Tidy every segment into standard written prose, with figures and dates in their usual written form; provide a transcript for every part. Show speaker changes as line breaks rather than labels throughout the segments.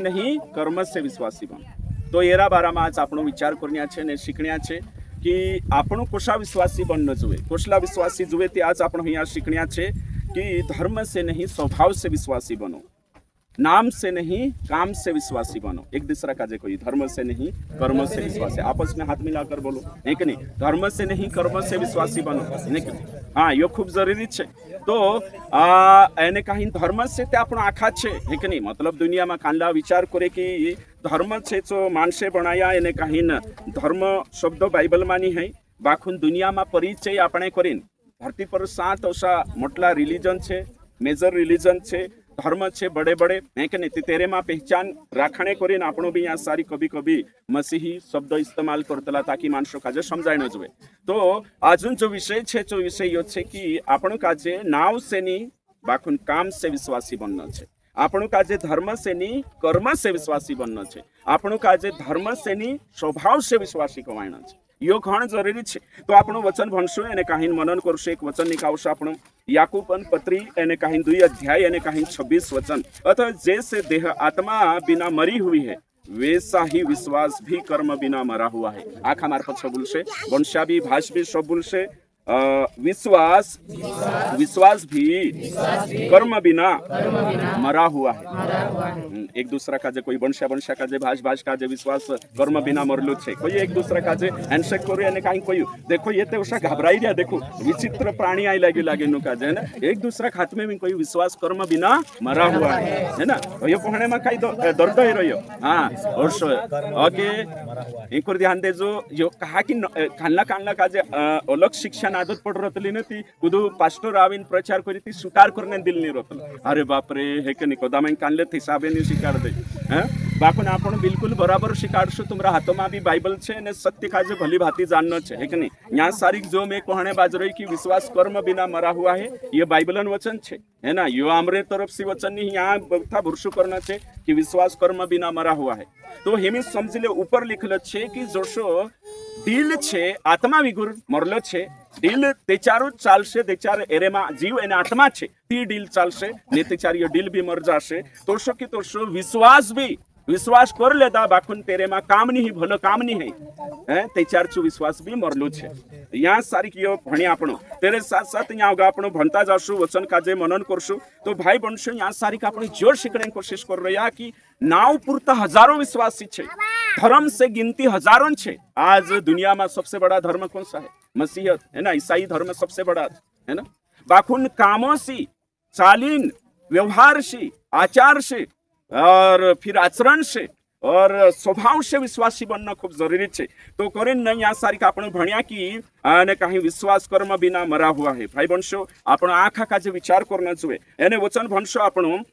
नहीं कर्म से विश्वासी बन। तो एरा बाराમાં आज આપણો વિચાર કરન્યા છે ને શીખણ્યા છે કે આપણો કોશા વિશ્વાસી બનનો જોઈએ, કોશલા વિશ્વાસી જોઈએ તે આજ આપણો અહીંયા શીખણ્યા છે कि धर्म से नहीं स्वभाव से विश्वासी बनो, नाम से नहीं काम से विश्वासी बनो। एक दूसरा का जे कोई धर्म से नहीं कर्म से विश्वासी, आपस में हाथ मिलाकर बोलो, है कि नहीं? धर्म से नहीं कर्म से विश्वासी बनो, है कि नहीं? हाँ, ये खूब जरूरी है। तो एने कहीं धर्म से ते आपण आखा छे, है कि नहीं? मतलब दुनिया में कांदा विचार करे कि धर्म छे जो माणसे बनाया, एने कहीं धर्म शब्द बाइबल मानी है, बाखून दुनिया में परिचय आपणे करीन धरती पर 7 अशा मोटला रिलीजन छे, मेजर रिलीजन छे, धर्म छे बड़े बड़े, है कि नहीं? तेरे में पहचान राखणे करीन आपणो भी यहाँ सारी कभी कभी मसीही शब्द इस्तेमाल करतला ताकि माणसो काजे समजाय न जोवे। तो अजून जो विषय छे, जो विषय यो छे कि आपण काजे नाव से नी बाखून काम से विश्वासी बनना छे, આપણું કાજે ધર્મ સેની કર્મ से विश्वासी बनना છે, આપણું કાજે ધર્મ સેની સ્વભાવ से विश्वासी કવાયણા છે। यो ઘણ જરૂરી છે। તો આપણું વચન ભણશું એને કાહીન મનન કરશું। એક વચન નિકાવશું આપણું याकूबन पत्री એને કાહીન 2 अध्याय એને કાહીન 26 वचन, अतः जैसे देह आत्मा बिना मरी हुई है वैसा ही विश्वास भी कर्म बिना मरा हुआ है। आखा मार्फत सब बोलશે, वंशा भी भाष भी सब बोलશે। विश्वास विश्वास भी कर्म बिना मरा हुआ है। एक दूसरा का जे कोई वंशा वंशा का जे भाष भाष का जे विश्वास कर्म बिना मरलो छे, कोई एक दूसरा का जे हैंडशेक करू અને કાઈ कोई देखो ये तो उषा घबराई રહ્યા, देखो विचित्र प्राणी आई लागे लागे नो का जे ना एक दूसरा खात में कोई विश्वास कर्म बिना मरा हुआ है ना। यो कोहणे में काई दर्द ही रह्यो। हां और ओके एक और ध्यान देजो, जो कहा कि कान्ना कान्ना का जे अलग शिक्षा आदत पड़ रही नहीं, कुदू पास्टर आवीन प्रचार करी थी स्वीकार करने दिल नहीं रोतल। अरे बाप रे, हे के निकोदामें कानले थी साबे नहीं स्वीकार दे हैं बाकुन आपण बिल्कुल बराबर स्वीकारशो। तुमरा हाथों में भी बाइबल छे ने सत्य काजे भली भांति जानना छे, है कि नहीं? यहाँ सारी जो मैं कहने बाज रही कि विश्वास कर्म बिना मरा हुआ है, ये बाइबलन वचन छे, है ना। यो आमरे तरफ से वचन नहीं यहाँ बता भुरसु करना छे कि विश्वास कर्म बिना मरा हुआ है। तो हेमी समझ ले ऊपर लिखल छे कि जोशो दिल छे आत्मा विगुर मरलो छे, दिल तेचारो चालशे, तेचार एरेमा जीव एने आत्मा छे ती दिल चालशे ने तेचार ये दिल भी मर जाशे। तोशो की तोशो विश्वास भी विश्वास कर लेता बाखुन तेरे में काम नहीं भलो काम नहीं है तेचार चु विश्वास भी मरलो छे। यहाँ सारी कियो भणी आपणो तेरे साथ साथ यहाँ होगा आपणो भणता जाशु वचन काजे मनन करशु। तो भाई बनशु यहाँ सारी का अपनी जोर सीखने की कोशिश कर रहा कि नाव पूरता हजारों विश्वासी छे, धर्म से गिनती हजारों छे। आज दुनिया में सबसे बड़ा धर्म कौन सा है? मसीहत, है ना। ईसाई धर्म सबसे बड़ा है ना। बाखुन कामों से, चालीन, व्यवहार से, आचार से और फिर आचरण से और स्वभाव से विश्वासी बनना खूब जरूरी है। तो करीन नहीं आ सारी आपण भण्या की ने कहीं विश्वास कर्म बिना मरा हुआ है। भाई बंशो आपण आखा का जे विचार करना जुए एने वचन भंशो आपण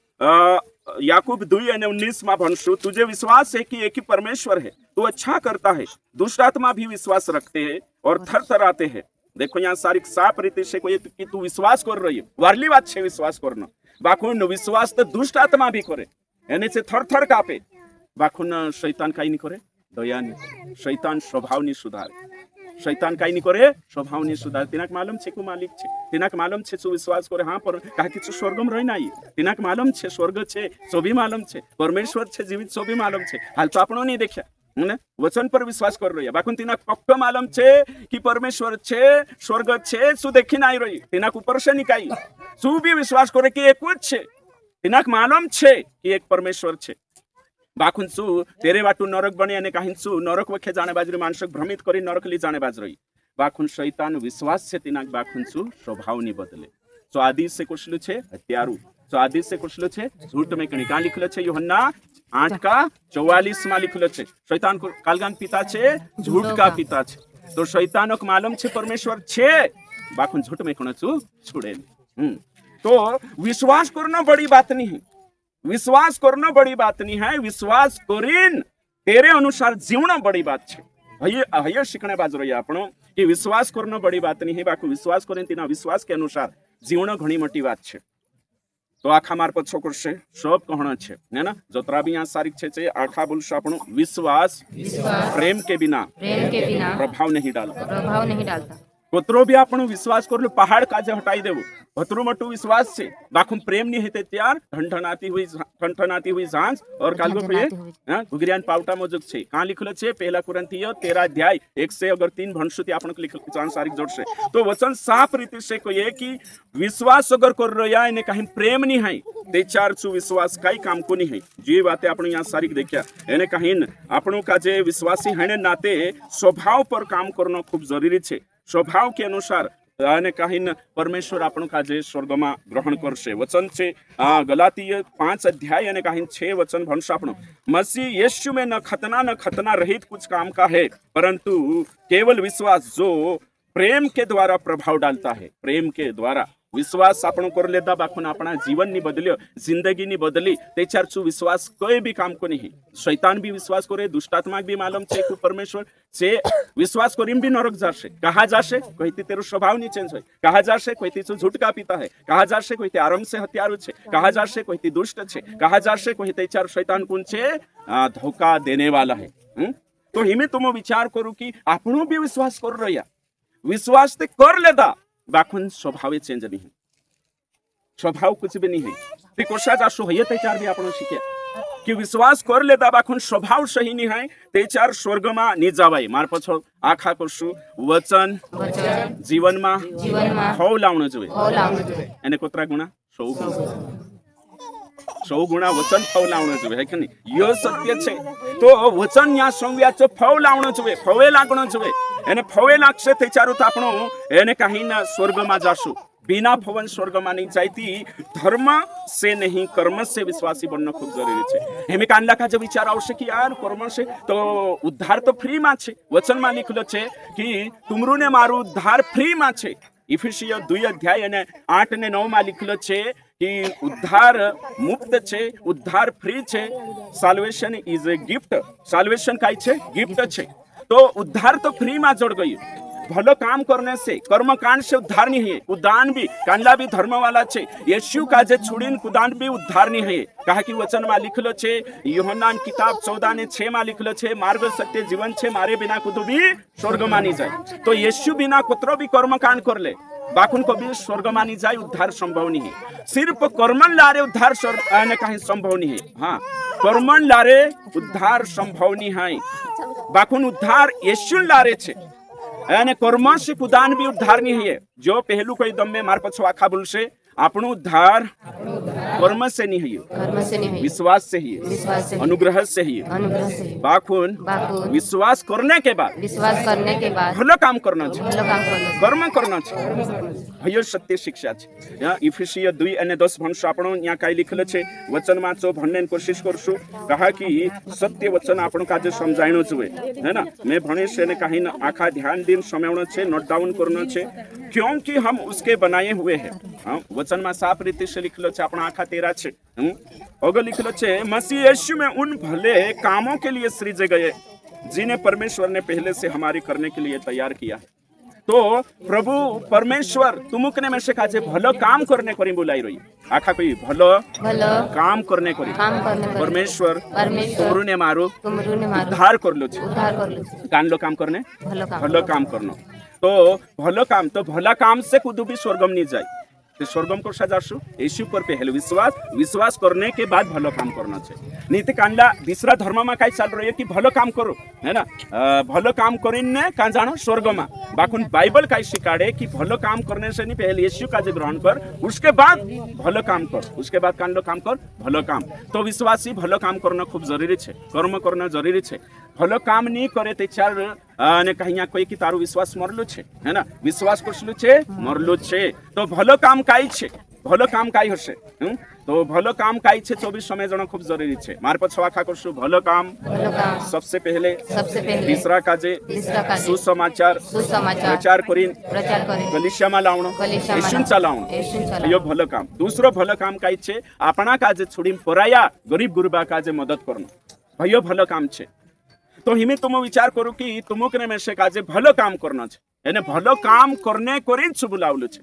याकूब 2:19 में भंशु तुझे विश्वास है कि एक ही परमेश्वर है, तू अच्छा करता है, दुष्ट आत्मा भी विश्वास रखते हैं और थर थराते हैं। देखो यहाँ सारी साफ रीति से कोई कि तू विश्वास कर रही है, वारली बात छे विश्वास करना। बाखुन विश्वास तो दुष्ट आत्मा भी करे, एने से थर थर कापे। बाखुन शैतान काई नहीं करे, दया नहीं, शैतान स्वभाव नहीं सुधारे, शैतान काई नहीं करे, स्वभाव नहीं सुधारे। तिनाक मालूम छे को मालिक छे, तिनाक मालूम छे सो विश्वास करे। हाँ पर काहे कि स्वर्गम रही नाही, तिनाक मालूम छे स्वर्ग छे सो भी मालूम छे, परमेश्वर छे जीवित सो भी मालूम छे। हाल तो आपनो नहीं देख्या ने वचन पर विश्वास कर रही है। बाकुन तिनाक पक्का मालूम छे कि परमेश्वर छे, स्वर्ग छे सु देखी नहीं रही, तिनाक ऊपर से निकाई सु भी विश्वास करे कि एक छे, तिनाक मालूम छे कि एक परमेश्वर छे। बाखुन सु तेरे वाटू नरक बने अने काहीन सु नरक वखे जाने बाजरी मानसक भ्रमित करी नरक ली जाने बाज रही। बाखुन शैतान विश्वास से तिनाक बाखुन सु स्वभाव नहीं बदले। सो आदि से कुशल छे हत्यारू, सो आदि से कुशल छे झूठ में कणी का लिखल छे यूहन्ना 8:44 में लिखल छे। शैतान को कालगान पिता छे, झूठ का पिता छे। तो शैतान को मालूम छे परमेश्वर छे, बाखुन झूठ में कण छु छुड़े। तो विश्वास करना बड़ी बात नहीं है, विश्वास करना बड़ी बात नहीं है, विश्वास करीन तेरे अनुसार जीवना बड़ी बात छे। हय शिकणे बाज रही आपण कि विश्वास करना बड़ी बात नहीं है, बाकी विश्वास करीन तेना विश्वास के अनुसार जीवना घणी मोटी बात छे। तो आखा मार्फत शो करशे सब कहना छे है ना। जोतरा भी यहाँ सारी छे आखा बोलशो आपण विश्वास प्रेम के बिना प्रभाव नहीं डालता। कोतरो भी आपण विश्वास कर लो पहाड़ काजे हटाई देवो, भतरू मटू विश्वास से बाखुम प्रेम नहीं हेते त्यार ठनठनाती हुई सांझ और कालगो पे गुगरियान पावटा मौजूद छे। कहां लिखलो छे 1 कुरिन्थिय 13:1 से अगर 3 भंशुति आपण को लिखल चान सारी जोड़ से। तो वचन साफ रीति से कोई कि विश्वास अगर कर रया ने कहीं प्रेम नहीं है ते चार सु विश्वास काई काम को नहीं है। जी बातें आपण यहाँ सारी देखिया एने कहीं आपणों का जे विश्वासी है नाते स्वभाव पर काम करना खूब जरूरी छे। स्वभाव के अनुसार कहीं परमेश्वर आपण का जे स्वर्ग में ग्रहण करशे। वचन छे गलातीय 5:6 कहीं 6 वचन भंश आपण मसीह यीशु में न खतना रहित कुछ काम का है, परंतु केवल विश्वास जो प्रेम के द्वारा प्रभाव डालता है। प्रेम के द्वारा विश्वास आपण कर लेता बाखुन अपना जीवन नहीं बदल्यो, जिंदगी नहीं बदली तेचार छू विश्वास कोई भी काम को नहीं। शैतान भी विश्वास करे, दुष्टात्मा भी मालूम छे कि परमेश्वर से विश्वास करीम भी नरक जाशे। कहा जाशे कहती तेरो स्वभाव नहीं चेंज होय, कहा जाशे कहती तू झूठ का पिता है, कहा जाशे कहती आराम से हत्यारू छे, कहा जाशे कहती दुष्ट छे, कहा जाशे कहते चार शैतान कौन छे धोखा देने वाला है। तो हिमे तुम विचार करू कि आपणो भी विश्वास कर रहा, विश्वास ते कर लेता बाखुन स्वभाव चेंज नहीं, स्वभाव कुछ भी नहीं है। ते कोशा जाशो है ते चार भी आपण शिक्या कि विश्वास कर लेता बाखुन स्वभाव सही नहीं है ते चार स्वर्ग में नहीं जावाय। मार पछो आखा करशु वचन जीवन में फौ लावणो जोईए। एने कोतरा गुणा 100 गुणा वचन फौ लावणो जोईए है कि नहीं। यो सत्य छे। तो वचन या संव्याचो फौ लावणो जोईए, फवे लागणो जोईए। एने फवे लागशे ते चारू तो आपणो एने कहीं ना स्वर्ग में जाशु। बिना फवन स्वर्ग में नहीं जाती। धर्म से नहीं कर्म से विश्वासी बनना खूब जरूरी है। हेमे कानला का जो विचार आवश्यक कि यार कर्म से तो उद्धार तो फ्री में छे। वचन में लिखलो छे कि तुमरू ने मारू उद्धार फ्री में छे। इफिसिय 2:8-9 में लिखलो छे कि उद्धार मुफ्त छे, उद्धार फ्री छे। Salvation is a gift. Salvation काई छे गिफ्ट छे। तो उद्धार तो फ्री में जोड़ गई। भलो काम करने से कर्म कांड से उद्धार नहीं है। उदान भी कांडला भी धर्म वाला छे। यीशु का जे छुड़ीन कुदान भी उद्धार नहीं है। कहा कि वचन में लिखलो छे यूहन्ना किताब 14:6 में लिखलो छे मार्ग सत्य जीवन छे, मारे बिना कुछ भी स्वर्ग में नहीं जाए। तो यीशु बिना कुतरो भी कर्म कांड कर ले बाकुन को भी स्वर्ग में नहीं जाए, उद्धार संभव नहीं है। सिर्फ कर्मन लारे उद्धार कहीं संभव नहीं है। हाँ कर्मन लारे उद्धार संभव नहीं है। बाकुन उद्धार यीशु लारे छे यानी कर्म से कुदान भी उद्धार नहीं है। जो पहलू कोई दम में मार पछो आखा बोलशे आपणो उद्धार कर्म से नहीं है, विश्वास से ही है, अनुग्रह से ही है। बाखुन विश्वास करने के बाद भलो काम करना चाहिए, कर्म करना चाहिए। भयो सत्य शिक्षा છે। इफिसियो 2 અને 10 ભણશો। આપણો ત્યાં કાંઈ લીખેલું છે વચન વાંચો, ભણને કોશિશ કરશું। કહા કે સત્ય વચન આપણું કાજે સમજાણો જોઈએ, है ना। मैं भणे से ने कहीं आखा ध्यान दिन समझना છે, नोट डाउन करना છે, क्योंकि हम उसके बनाए हुए हैं। हाँ, वचन में साफ रीति से लिखलो છે। આપણા આખા 13 છે। अगर लिखलो છે मसीह यीशु में उन भले कामों के लिए सृजे गए जिन्हें परमेश्वर ने पहले से हमारी करने के लिए तैयार किया। तो प्रभु परमेश्वर तुमुकने में से काजे भलो काम करने करी बुलाई रही। आखा कोई भलो काम करने करी परमेश्वर तुमरुने मारो उद्धार करलो छे। कानलो काम करने भलो काम करनो। तो भलो काम, तो भला काम से कुदू भी स्वर्गम नहीं जाए। तो स्वर्गम को सजाशु यीशु पर पहले विश्वास करने के बाद भलो काम करना चाहिए। नीति कांडला दूसरा धर्म में कई चल रही है कि भलो काम करो, है ना। भलो काम करीने कहाँ जानो स्वर्ग में। बाकुन बाइबल कई सिखाड़े कि भलो काम करने से नहीं पहले यीशु का ग्रहण कर, उसके बाद भलो काम कर, उसके बाद कांडलो काम कर भलो काम। तो विश्वासी भलो काम करना खूब जरूरी है, कर्म करना जरूरी है। भलो काम नहीं करे ते चार ने कहीं कोई कि तारू विश्वास मरलो छे, है ना। विश्वास कसलू छे मरलो छे। तो भलो काम काई छे, भलो काम काई हशे। तो भलो काम काई छे 24 समय जण खूब जरूरी छे। मार पछो आखा करशु भलो काम सबसे पहले तीसरा काजे सुसमाचार प्रचार करीन कलिसिया में लावणो, यीशु चलावणो, यो भलो काम। दूसरो भलो काम काई छे आपणा काजे छोड़ी पराया गरीब गुरबा काजे मदद करनो, भयो भलो काम छे। तो हिमे तुम विचार करो कि तुमकने में से काजे भलो काम करना छे, यानी भलो काम करने करीन छु बुलावलो छे।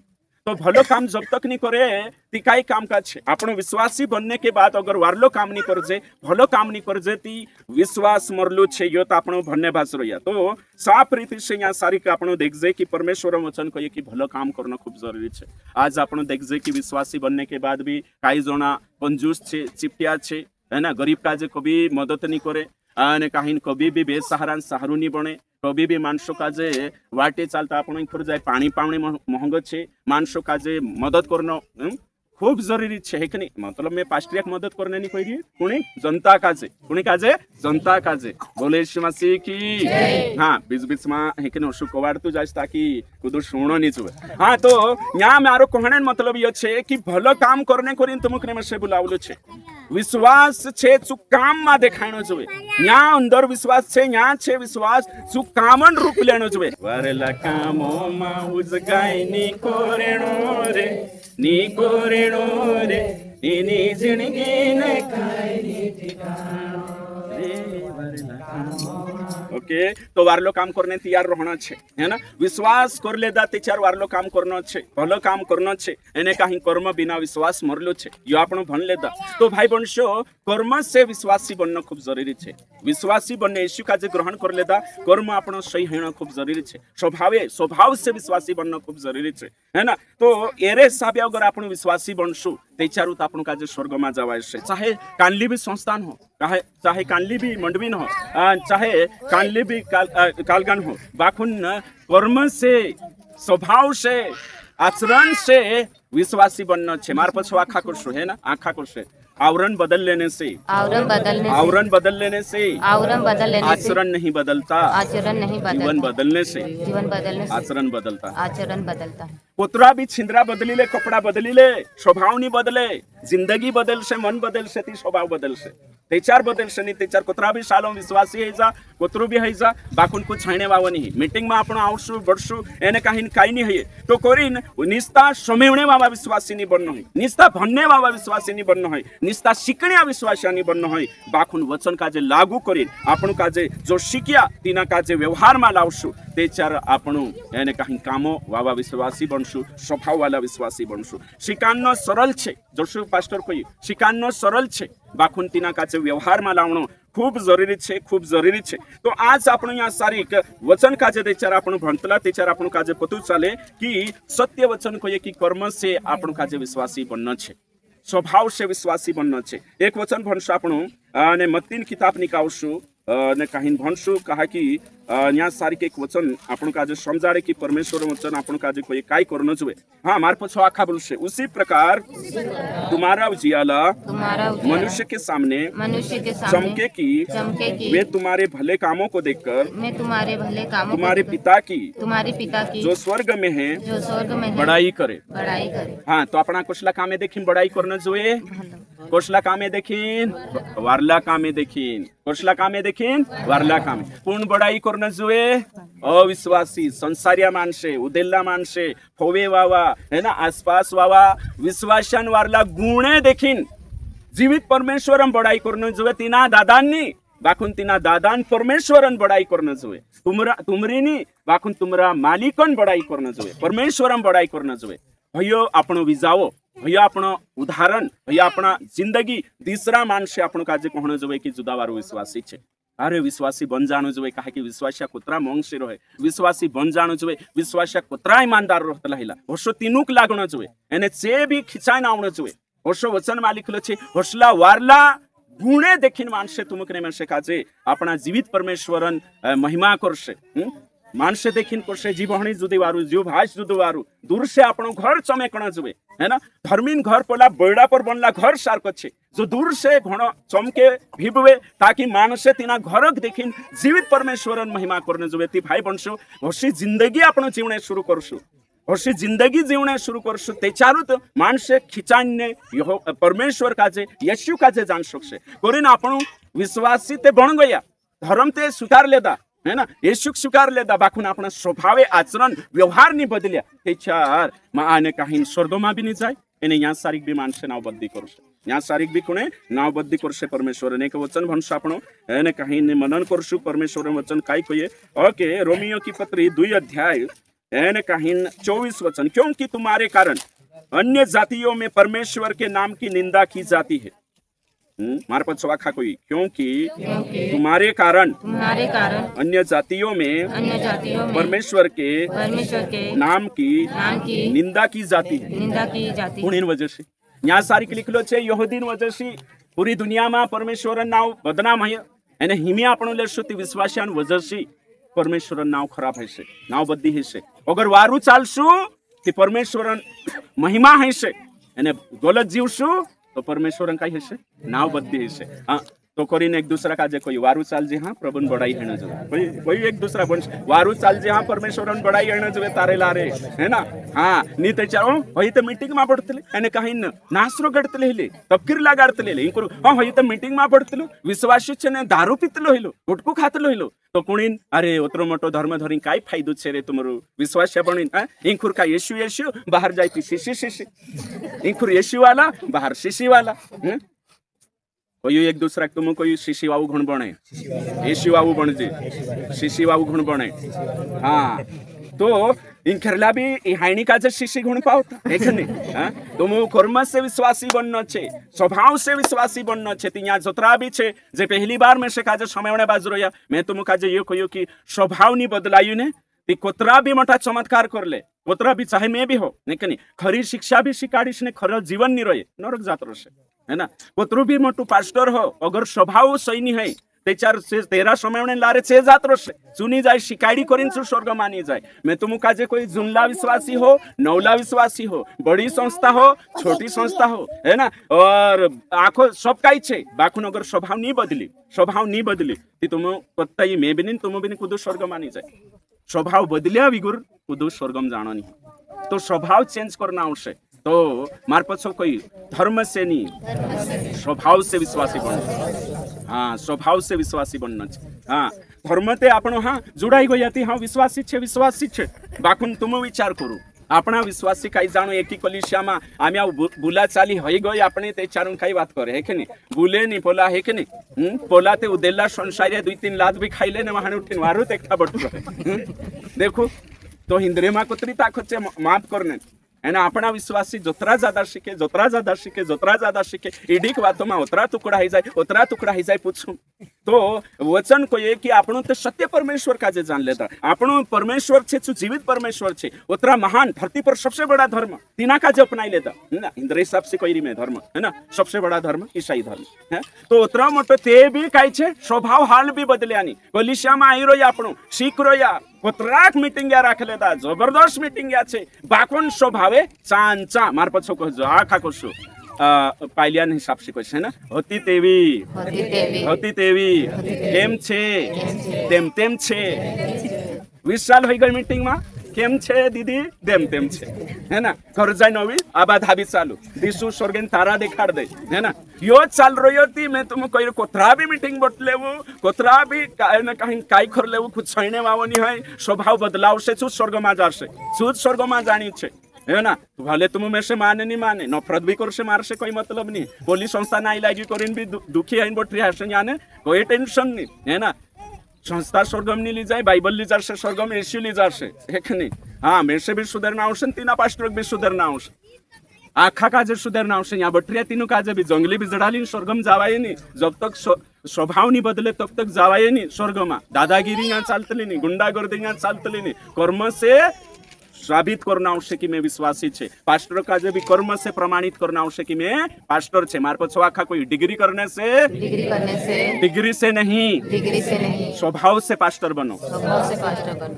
तो भलो काम जब तक नहीं करे ती काई काम का छे। आपण विश्वासी बनने के बाद अगर वारलो काम नहीं करजे, भलो काम नहीं करजे, ती विश्वास मरलो छे। यो तो आपण भन्ने भास रहिया। तो साफ रीति से यहाँ सारी का आपण देखजे कि परमेश्वर वचन कहे कि भलो काम करना खूब जरूरी छे। आज आपण देखजे कि विश्वासी बनने के बाद भी काई जना कंजूस छे, चिपटिया छे, है ना। गरीब काजे कभी मदद नहीं करे, અને કાહીન કભી બી બેસહારા સહારું નહીં બને, કભી બી માણસો કાજે વાટે ચાલતા આપણે ખર જાય પાણી પાવણી મોંઘો છે। માણસો કાજે મદદ કરનો खूब जरूरी है, है कि नहीं। मतलब मैं पास्टर एक मदद करने नहीं कोई कुणी जनता काजे, कुणी काजे जनता काजे। बोले यीशु मसीह की। हाँ, बीच बीच में है कि नहीं कवाड़ तो जाए ताकि कुछ सुनो नहीं जुए। हाँ, तो यहाँ मारो कहने मतलब ये छे कि भलो काम करने करीन तुमकने में से बुलावलो छे। विश्वास छे सु काम में देखाणो जुए। यहाँ अंदर विश्वास छे, यहाँ छे विश्वास सु कामन रूप लेनो जुए। वारेला कामो मा उजगाई नी कोरेणो रे, नी कोरेणो रे, इनी जिंदगी ने काई नी ठिकाणो रे, वारेला कामो। ओके, तो वारलो काम करने तैयार रहना छे, है ना। विश्वास कर लेदा तेचार वारलो काम करना छे, भलो काम करना छे। एने कहीं कर्म बिना विश्वास मरलो छे, यो आपण भन लेदा। तो भाई बंशो कर्म से विश्वासी बनना खूब जरूरी छे। विश्वासी बनने यीशु का जे ग्रहण कर लेदा, कर्म आपण सही हेना खूब जरूरी छे। स्वभाव से विश्वासी बनना खूब जरूरी छे, है ना। तो एरे हिसाबे अगर आपण विश्वासी बनशु तेचारू तो आपण का जे स्वर्ग में जावाय छे। चाहे कानली भी संस्थान हो, चाहे कानली भी मंडवीन हो, चाहे कानली भी कालगन हो, बाखुन कर्म से, स्वभाव से, आचरण से विश्वासी बनना छे। मार पछो आखा करशु, है ना। आखा करशे आवरण बदल लेने से आचरण नहीं बदलता, जीवन बदलने से आचरण बदलता। कोतरा भी छिंद्रा बदली ले, कपड़ा बदली ले, स्वभाव नहीं बदले। जिंदगी बदल से, मन बदल से, ती स्वभाव बदल से, तेचार बदल से नहीं। तेचार कोतरा भी सालों विश्वासी है जा, कोतरो भी है जा, बाकुन कुछ छाणे वाव नहीं। मीटिंग में आपण आवशु बड़शु एने काई नहीं है तो करीन निस्ता समेवणे वावा विश्वासी नहीं बननो है, निस्ता भन्ने वावा विश्वासी नहीं बननो है, निस्ता शिकण्या विश्वासी नहीं बननो है। बाकुन वचन काजे लागू करीन आपण काजे जो शिक्या तीना काजे व्यवहार में लावशु तेचार आपण एने काई कामो वावा विश्वासी बनशु, स्वभाव वाला विश्वासी बनशु। शिकान्नो सरल छे, जोशु पास्टर कोई शिकान्नो सरल छे, बाकुन तीना काजे व्यवहार में लावणो खूब जरूरी छे, खूब जरूरी छे। तो आज आपण यहाँ सारी वचन काजे तेचार आपण भणतला, तेचार आपण काजे पतु चाले कि सत्य वचन कहे कि कर्म से आपण काजे विश्वासी बनना छे, स्वभाव से विश्वासी बनना छे। एक वचन भणशु आपण ने मत्तीन किताब निकावशु ने काहीन भणशु कहा कि यहाँ सारखे एक वचन आपण काजे समजाड़े कि परमेश्वर वचन आपण काजे कोई काय करनो जुए हाँ मार पछो आखा बोलशे उसी प्रकार तुम्हारा उजियाला मनुष्य के सामने चमके की वे तुम्हारे भले कामों को देखकर तुम्हारे पिता की जो स्वर्ग में है बड़ाई करे हाँ तो अपना कुशला कामे देखीन बड़ाई करना जुए कोशला कामे देखीन वारला कामे देखीन कोशला कामे देखीन वारला कामे पूर्ण बड़ाई करणं जुए अविश्वासी संसारिया माणसे उदेल्ला माणसे फोवे वावा है ना आसपास वावा विश्वासान वारला गुणे देखीन जीवित परमेश्वरन बड़ाई करणं जुए तिना दादांनी बाखून तिना दादान परमेश्वरन बड़ाई करणं जुए तुमरीनी बाखून तुमरा मालिकन बड़ाई करणं जुए परमेश्वरन बड़ाई करणं जुए भयो आपण विजावो भैया आपण उदाहरण भैया अपना जिंदगी तीसरा मानसे आपण काजे कहणं जुए कि जुदावारो विश्वासी छे अरे विश्वासी बन जाणो जुए काहे कि विश्वासिया कुत्रा मंगशी रहे विश्वासी बन जाणो जुए विश्वासिया कुत्रा ईमानदार रहत लाहिला होशो तीनुक लागणो जुए एने चे भी खिचाय नावणो जुए होशो वचन मालिकलो छे होशला वारला गुणे देखीन मानसे तुमकने मानसे काजे अपना जीवित परमेश्वरन महिमा करशे मानसे देखीन करशे जीवहणी जुदीवारू जीव भाष जुदीवारू दूर से आपण घर चमेकणं जुए है ना धर्मीन घर पोला बैडा पर बनला घर सारखं छे जो दूर से घण चमके भिबवे ताकि मानसे तिना घरक देखीन जीवित परमेश्वरन महिमा करणं जुए ती भाई बनशो अशी जिंदगी आपण जीवणे सुरू करशो अशी जिंदगी जीवणे सुरू करशो त्याच्यारूच माणसे खिचाने परमेश्वर काजे येशू काजे जाण शकशे करीन आपण विश्वासी ते बन गया धर्म ते स्वीकार लेदा है ना येशू स्वीकार लेदा बाखून आपण स्वभावे आचरण व्यवहार नि बदल्या त्याच्यार माने काही स्वर्गमा बी नि जाय एने या सारिक बी माणसे नाव बद्दी करशे या सारिक बी कोणे नाव बद्दी करशे परमेश्वर ने एक वचन भनशो आपण एने काही ने मनन करशु परमेश्वर वचन काय कहिए ओके रोमियो की पत्री 2 अध्याय एने काही 24 वचन क्योंकि तुम्हारे कारण अन्य जातियों में परमेश्वर के नाम की निंदा की जाती है मार पर चवाखा कोई क्योंकि तुम्हारे कारण अन्य जातियों में परमेश्वर के नाम की निंदा की जाती है उन्हीं वजह से यहाँ सारी लिखलो छे यहूदीन वजह से पूरी दुनिया में परमेश्वर नाव बदनाम है एने हिमी आपण लेशो ती विश्वासियान वजह से परमेश्वर नाव खराब है से नाव बद्दी है से अगर वारू चालशु ती परमेश्वर महिमा है से एने गलत जीवशु तो परमेश्वर काय हशे नाव बद्दी हशे हाँ तो करीने एक दूसरा काजे कोई वारू चाल जे हाँ प्रभुन बड़ाई हेण जो कोई एक दूसरा बन वारू चाल जे हाँ परमेश्वरन बड़ाई हेण जो तारे लारे है ना हाँ नी तेचारो होई त मीटिंग मा पडतले एने काहीन नासरो गडतले हेले तपकीर लागाडतले इंकुर हाँ होई त मीटिंग मा पडतलो विश्वासी छे ने दारू पितलो हेलो गुटकू खातलो हेलो तो कुणीन अरे ओतरो मोटो धर्म धरी काय फायदो छे रे तुमरो विश्वास बणीन इंकुर का येशू येशू बाहर जाई शिशी इंकुर येशू वाला बाहर शिशी वाला कोई एक दूसरा तुम कोई शिशी वाऊ गुण बने येशू वाऊ बनजे शिशी वाऊ गुण बने हाँ तो इंखरला भी हाइनी का जे शिशी गुण पावता है कि नहीं हाँ तुम कर्म से विश्वासी बनना छे स्वभाव से विश्वासी बनना छे तिया जोतरा भी छे जे पहली बार में से काजे समयवणे बाजू रया मैं तुम काजे यो कहियो कि स्वभाव नी बदलायु ने ती कोतरा भी मोटा चमत्कार करले कोतरा भी चाहे मैं भी हो नहीं कि खरी शिक्षा भी शिकाड़ीश ने खर जीवन नी रहे नरक जात रहे है ना कोतरू भी मोटू पास्टर हो अगर स्वभाव सैनी है तेचार से तेरा समय लारे छे जात रहे चुनी जाए शिकायडी करीन स्वर्ग मानी जाए मैं तुम काजे कोई जुनला विश्वासी हो नौला विश्वासी हो बड़ी संस्था हो छोटी संस्था हो है ना और आखो सब काई छे बाखुन अगर स्वभाव नहीं बदली ती तुम कत्ताई मैं बिनिन तुम बिन कुदू स्वर्ग मानी जाए स्वभाव बदलिया विगुर कुदू स्वर्गम जानो नहीं तो स्वभाव चेंज करना आवश्य तो मार्फत सब कोई धर्म से नहीं स्वभाव से विश्वासी बनना हाँ स्वभाव से विश्वासी बनना हाँ धर्म ते आपण हाँ जुड़ाई गई हाँ विश्वासी छे बाखुन तुम विचार करू अपना विश्वासी काही जाणो एकी कलिशियामा आम्ही बुला चाली हई गई आपणे ते चारून काही बात करे है कि नहीं बुले नहीं पोला है कि नहीं पोला ते उदेला संसारिया 2-3 लात भी खाइले ने वहां उठीन वारू एकटा बटू देखो तो हिंद्रे मा कुतरी ताकत छे माफ करने एना अपना विश्वासी जोतरा ज्यादा शिके इडीक वातो में ओतरा टुकड़ा ही जाए पूछूं तो वचन को ये कि आपण ते सत्य परमेश्वर का जे जान लेता आपण परमेश्वर छे जो जीवित परमेश्वर छे उतरा महान धरती पर सबसे बड़ा धर्म तीना का जे अपनाई लेता है ना इंद्र हिसाब से कोई में धर्म है ना सबसे बड़ा धर्म ईसाई धर्म है तो उतरा मोटो ते भी काय छे स्वभाव हाल भी बदल्या नी कलिसिया में आई रोया आपण शीख रोया कोतराक मीटिंग या राख लेता जबरदस्त मीटिंग या छे बाकोन स्वभावे चांचा मार पछो को जा आखा को शो पायलियान हिसाब से क्वेश्चन है ना होती तेवी केम छे तेम तेम छे 20 साल हो गई मीटिंग में केम छे दीदी देम तेम छे है ना घर जाए नवी आबा धाबी चालू दिसु स्वर्गेन तारा देखाड़ दे है ना यो चाल रही थी मैं तुम कोई कोतरा भी मीटिंग बट लेवु कोतरा भी कहीं काई कर लेवु कुछ सैने मावनी है स्वभाव बदलाव से छूत स्वर्ग में जाशे छूत स्वर्ग में जानी छे है ना तो भले तुम में से माने नहीं माने नफरत भी कर से मार से कोई मतलब नहीं पुलिस संस्था ना इलाज करीन भी दुखी है बट रिहासन याने कोई टेंशन नहीं है ना संस्था स्वर्गम नहीं ली जाए बाइबल ली जाशे स्वर्गम एसी ली जाशे है कि नहीं हाँ मेरे से भी सुधरना आवश्यक तीना पास्टर भी सुधरना आवश्यक आखा काजे सुधरना आवश्यक यहाँ बटरिया तीनों काजे भी जंगली भी जड़ाली स्वर्गम जावाये नहीं जब तक स्वभाव नहीं बदले तब तक जावाये नहीं स्वर्गमा दादागिरी यहाँ चालतली नहीं गुंडागर्दी यहाँ चालतली नहीं कर्म से साबित करना आवश्यक कि मैं विश्वासी छे पास्टर का जो भी कर्म से प्रमाणित करना आवश्यक कि मैं पास्टर छे मार पछो आखा कोई डिग्री से नहीं स्वभाव से पास्टर बनो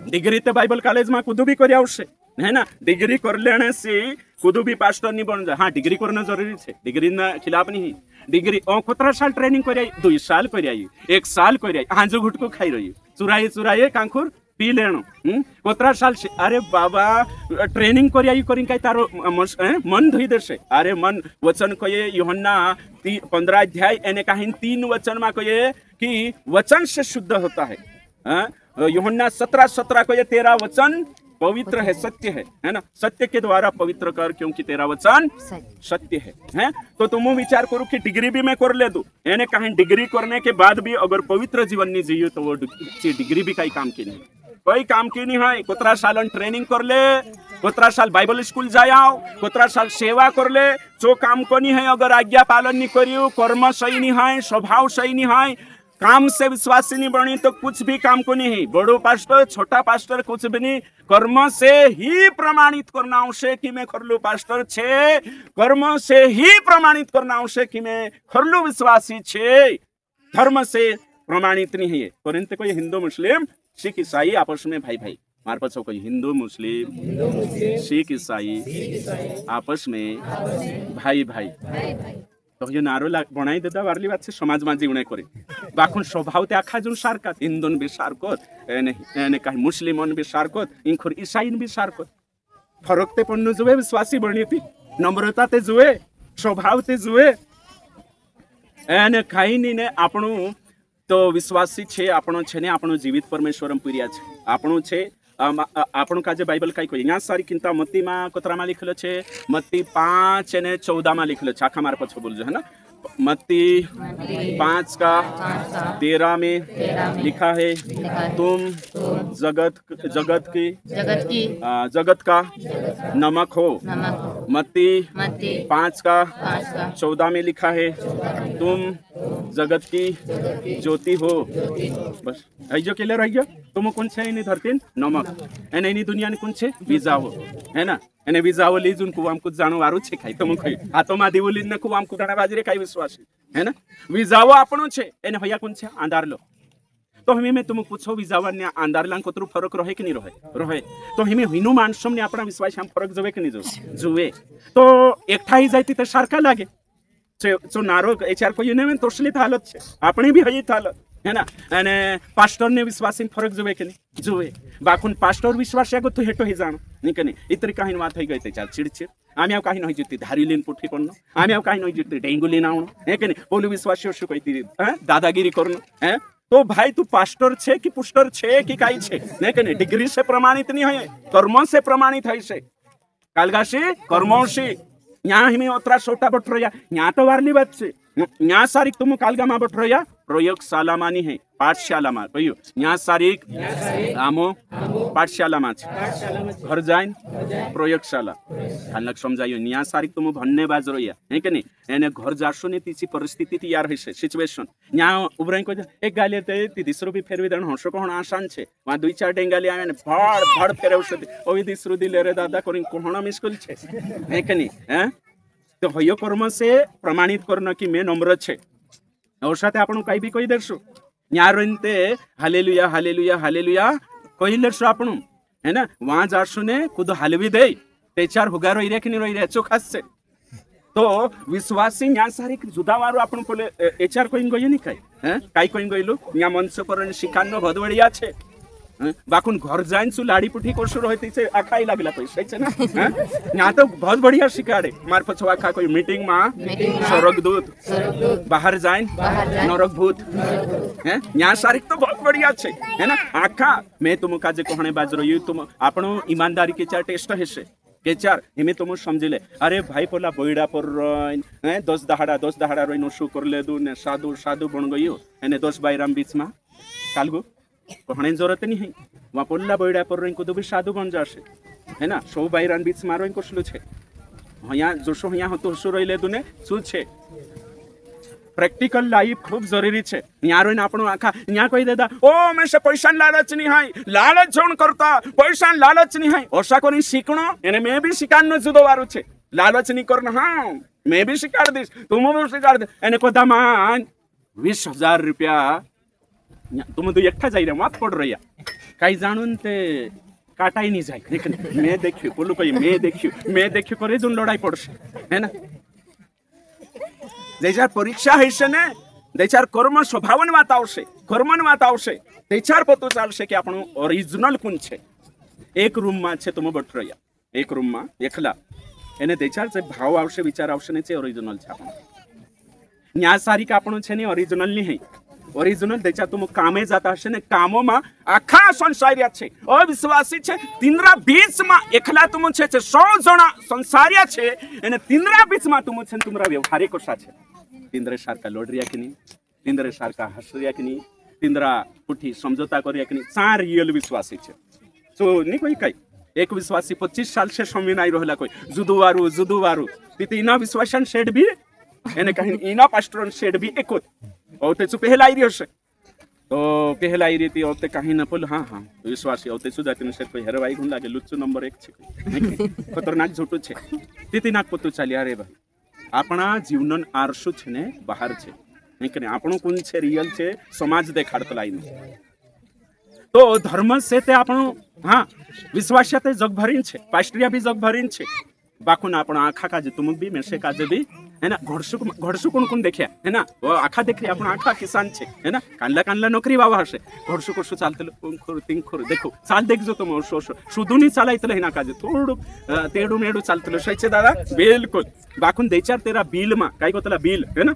डिग्री तो बाइबल कॉलेज में कुछ भी कर आवश्यक है ना डिग्री कर लेने से कुछ भी पास्टर नहीं बन जाए हाँ डिग्री करना जरूरी है डिग्री ना खिलाफ नहीं डिग्री कोतरा साल ट्रेनिंग कर 2 साल कर 1 साल कर हांजो घुटको खाई रही चुराए कांकुर पी लेनो कोतरा साल से अरे बाबा ट्रेनिंग करी तारो मन धोई देशे अरे मन वचन कहे यूहन्ना 15 अध्याय एने कहीं 3 वचन में कहे कि वचन से शुद्ध होता है यूहन्ना 17 कहे तेरा वचन पवित्र है है ना सत्य के द्वारा पवित्र कर क्योंकि तेरा वचन सत्य है तो तुम विचार करो कि डिग्री भी मैं कर ले दूं यानी कहीं डिग्री करने के बाद भी अगर पवित्र जीवन नहीं जियो तो वो डिग्री भी कई काम की नहीं कोई काम की नहीं है कोतरा साल ट्रेनिंग कर ले कोतरा साल बाइबल स्कूल जाओ कोतरा साल सेवा कर ले जो काम को नहीं है अगर आज्ञा पालन नहीं करियो कर्म सही नहीं है स्वभाव सही नहीं है काम से विश्वासी नहीं बनी तो कुछ भी काम को नहीं है बड़ो पास्टर छोटा पास्टर कुछ भी नहीं कर्म से ही प्रमाणित करना आवश्यक कि मैं खरलू पास्टर छे कर्म से ही प्रमाणित करना आवश्यक कि मैं खरलू विश्वासी छे धर्म से प्रमाणित नहीं है परंतु कोई हिंदू मुस्लिम सिख ईसाई आपस में भाई भाई हमारे पास कोई हिंदू मुस्लिम सिख ईसाई आपस में भाई भाई तो ये नारो बनाई देता वारली बात से समाज में जीवने करे बाखुन स्वभाव ते आखा जो सारकत हिंदून भी सारकत एने कहीं मुस्लिमन भी सारकत इंखुर ईसाईन भी सारकत फरक ते पन्नु जुए विश्वासी बनी थी नम्रता ते जुए स्वभाव ते जुए एने कहीं नहीं ने आपणु तो विश्वासी छे आपणो छे ने आपणो जीवित परमेश्वरम पुरिया छे आपणो छे आपण का जे बाइबल काई कोई यहाँ सारी किंता मत्ती में कोतरा में लिखलो छे मत्ती 5 ने 14 में लिखलो छे आखा मारे पछो बोलजो है ना मत्ती 5 का 13 में लिखा है तुम जगत का नमक हो मत्ती 5 का 14 में लिखा है तुम जगत की ज्योति हो बस ऐजो केले रह गया तुम कौन छे इनी धरती नमक एने इनी दुनिया ने कौन छे वीजा हो है ना एने वीजा हो लीजुन को हमको जानो वारू छे खाई तुम कोई हाथों में दिवली न को हमको दाना बाजरे काई विश्वास है ना वीजा हो आपनो छे एने भैया कौन छे आंधार लो तो हमें में तुम पूछो वीजावा ने आंधार लांग कोतरो फरक रहे कि नहीं रहे तो हमें हिनु मानसम ने अपना विश्वास हम फरक जवे कि नहीं जुवे तो एकठा ही जाती तो सारका लागे जो नारो एचार को ने में तोसली हालत छे अपनी भी हई हालत है ना अने पास्टर ने विश्वास फरक जुए कि नहीं जुए बाकुन पास्टर विश्वास आगो तो हेटो ही जानो नहीं कने इतरी काहिन बात हई गई ते चाल चिड़चिड़ आमी आव काहिन हई जति धारी लेन पुठी पड़नो आमी आव काहिन हई जति डेंगू लेन आवनो है कने बोलू विश्वासी शु कहिती दादागिरी करनो है तो भाई तू पास्टर छे कि पुस्टर छे कि काई छे नहीं कने डिग्री से प्रमाणित नहीं है कर्म से प्रमाणित है से कालगाशी कर्मों से यहाँ हिमें ओतरा सोटा बटरोया यहाँ तो वारली बात से यहाँ सारी तुम कालगा मा बटरोया પ્રયોગશાળામાં નહીં, પાઠશાળામાં કહ્યું ન્યા સારીક આમો પાઠશાળામાં છે, ઘર જાય પ્રયોગશાળા હાલક સમજાયું ન્યા સારીક તો ભણને બાજ રહ્યા હે કે નહીં, એને ઘર જાશો ને તીची પરિસ્થિતિ તૈયાર હશે સિચ્યુએશન ન્યા ઉભરાઈ કોઈ એક ગાલી તે દીસરો બી ફેરવી દેણ હંસો કોણ આસાન છે વા દુઈ ચાર ડેંગાલી આવે ને ભડ ભડ ફેરવશે ઓવી દીસરો દી લેરે દાદા કરીને કોહણા મુશ્કેલ છે હે કે નહીં હે તો હયો કર્મ છે પ્રમાણિત કરણ કે મેં નમ્ર છે और साथे आपण कई भी कही देशो न्यारोनते हालेलुया हालेलुया हालेलुया कही लेशो आपण है ना वहां जाशो ने खुद हालवी दे ते चार हुगा रोई रे कि नहीं रोई रे चोखास से तो विश्वासी न्या सारी जुदावारो आपण कोले एचार कोइन गयो नहीं काई हैं काई कोइन गयलो न्या मंच पर शिकानो भदवडिया छे बाकुन घर जाइन सु लाड़ी पुठी कोशो रहती छे आखाई लागला पैसा छे ना न्या तो बहुत बढ़िया शिकाड़े मार पछवा खा कोई मीटिंग में स्वर्गदूत बाहर जाइन नरक भूत हैं न्या सारी तो बहुत बढ़िया छे है ना आखा मैं तुम काजे कोहणे बाजरो यू तुम आपनो ईमानदारी के चार टेस्ट हेसे के चार हिमे तुम समझी ले अरे भाई पोला बोयडा पर हैं 10 दहाड़ा रोइनो शू कर लेदु ने साधु साधु बन गयो एने 10 बायराम बीच में कालगो कोहणे जरूरत नहीं है वहाँ पोल्ला बोयडा पर रोइन को तो भी साधु बन जाशे है ना 100 बायरान बीच में रोइन कोसलो छे यहाँ जोशो यहाँ होतो हसो रोई लेदु ने शू छे प्रेक्टिकल लाइफ खूब जरूरी छे यहाँ रोइन आपणो आखा यहाँ कही देता ओ मैं से पैसा लालच नहीं है लालच जोन करता पैसा लालच नहीं है ओसा कोनी सीखणो एने मैं भी शिकारनो जुदो वारो छे लालच नहीं करना हाँ मैं भी शिकार दीश तुम भी शिकार दे एने कोदा मान 20,000 रुपया तुम तो एकठा जाई रे मात पड़ रहा कई जानून ते काटाई नहीं जाए लेकिन मैं देखियो बोलो कोई मैं देखियो करे जोन लड़ाई पड़से है ना जैसार परीक्षा है ने जैसार कर्म स्वभावन वात आवशे कर्मन वात आवशे तेचार पतो चालशे कि आपणो ओरिजिनल कोण छे एक रूम में छे तुम बट रहा एक रूम में एकला एने तेचार से भाव आवशे विचार आवशे ने छे ओरिजिनल छे आपणो न्या सारी का आपणो छे ने ओरिजिनल नहीं है ओरिजिनल तेचा तुम कामे जाता हशे ने कामो में आखा संसारिया छे अविश्वासी छे तिंद्रा बीच में एकला तुम छे 100 जना संसारिया छे एने तिंद्रा बीच में तुम छे तुमरा व्यवहारिक कोसा छे तिंद्रे सारका लोडरिया कि नहीं तिंद्रे सारका हसरिया कि नहीं तिंद्रा पुठी समझौता करिया कि नहीं चार रियल विश्वासी छे सो नहीं कोई कई एक विश्वासी 25 साल से समय नहीं रहला कोई जुदुवारू तिती इना विश्वासन शेड भी एने कहीं इना पास्टरन शेड भी एको और तेचु पहलाई रही हसे तो पहलाई रही थी और ते कहीं न बोल हाँ हाँ विश्वासी और तेचु जाती से कोई हेरवाई गुण लागे लुच्चू नंबर 1 छे खतरनाक झूठू छे तिती नाक पतु चाली अरे भाई आपणा जीवनन आरसू छे ने बहार छे नहीं के आपणो कोण छे रियल छे समाज देखाडतो लाईने तो धर्म से ते आपणो हाँ विश्वास ते जग भरीन छे पास्टरिया भी जग भरीन छे बाकुन आपणो आखा काजे तुम भी मेसे काजे भी है ना घोड़सू कोण देख्या है ना वो आखा देख रही आपण आखा किसान छे है ना कानला नौकरी वावा हशे घोड़सू कोसू चालतलो ओंखोर तिंखोर देखो चाल देखजो तुम ओशो सुदुनी चालायतलो है ना काजे थोडू तेडू मेडू चालतलो शैचे दादा बिलकुल बाकुन देचार तेरा बिल मा काय कोतला बिल है ना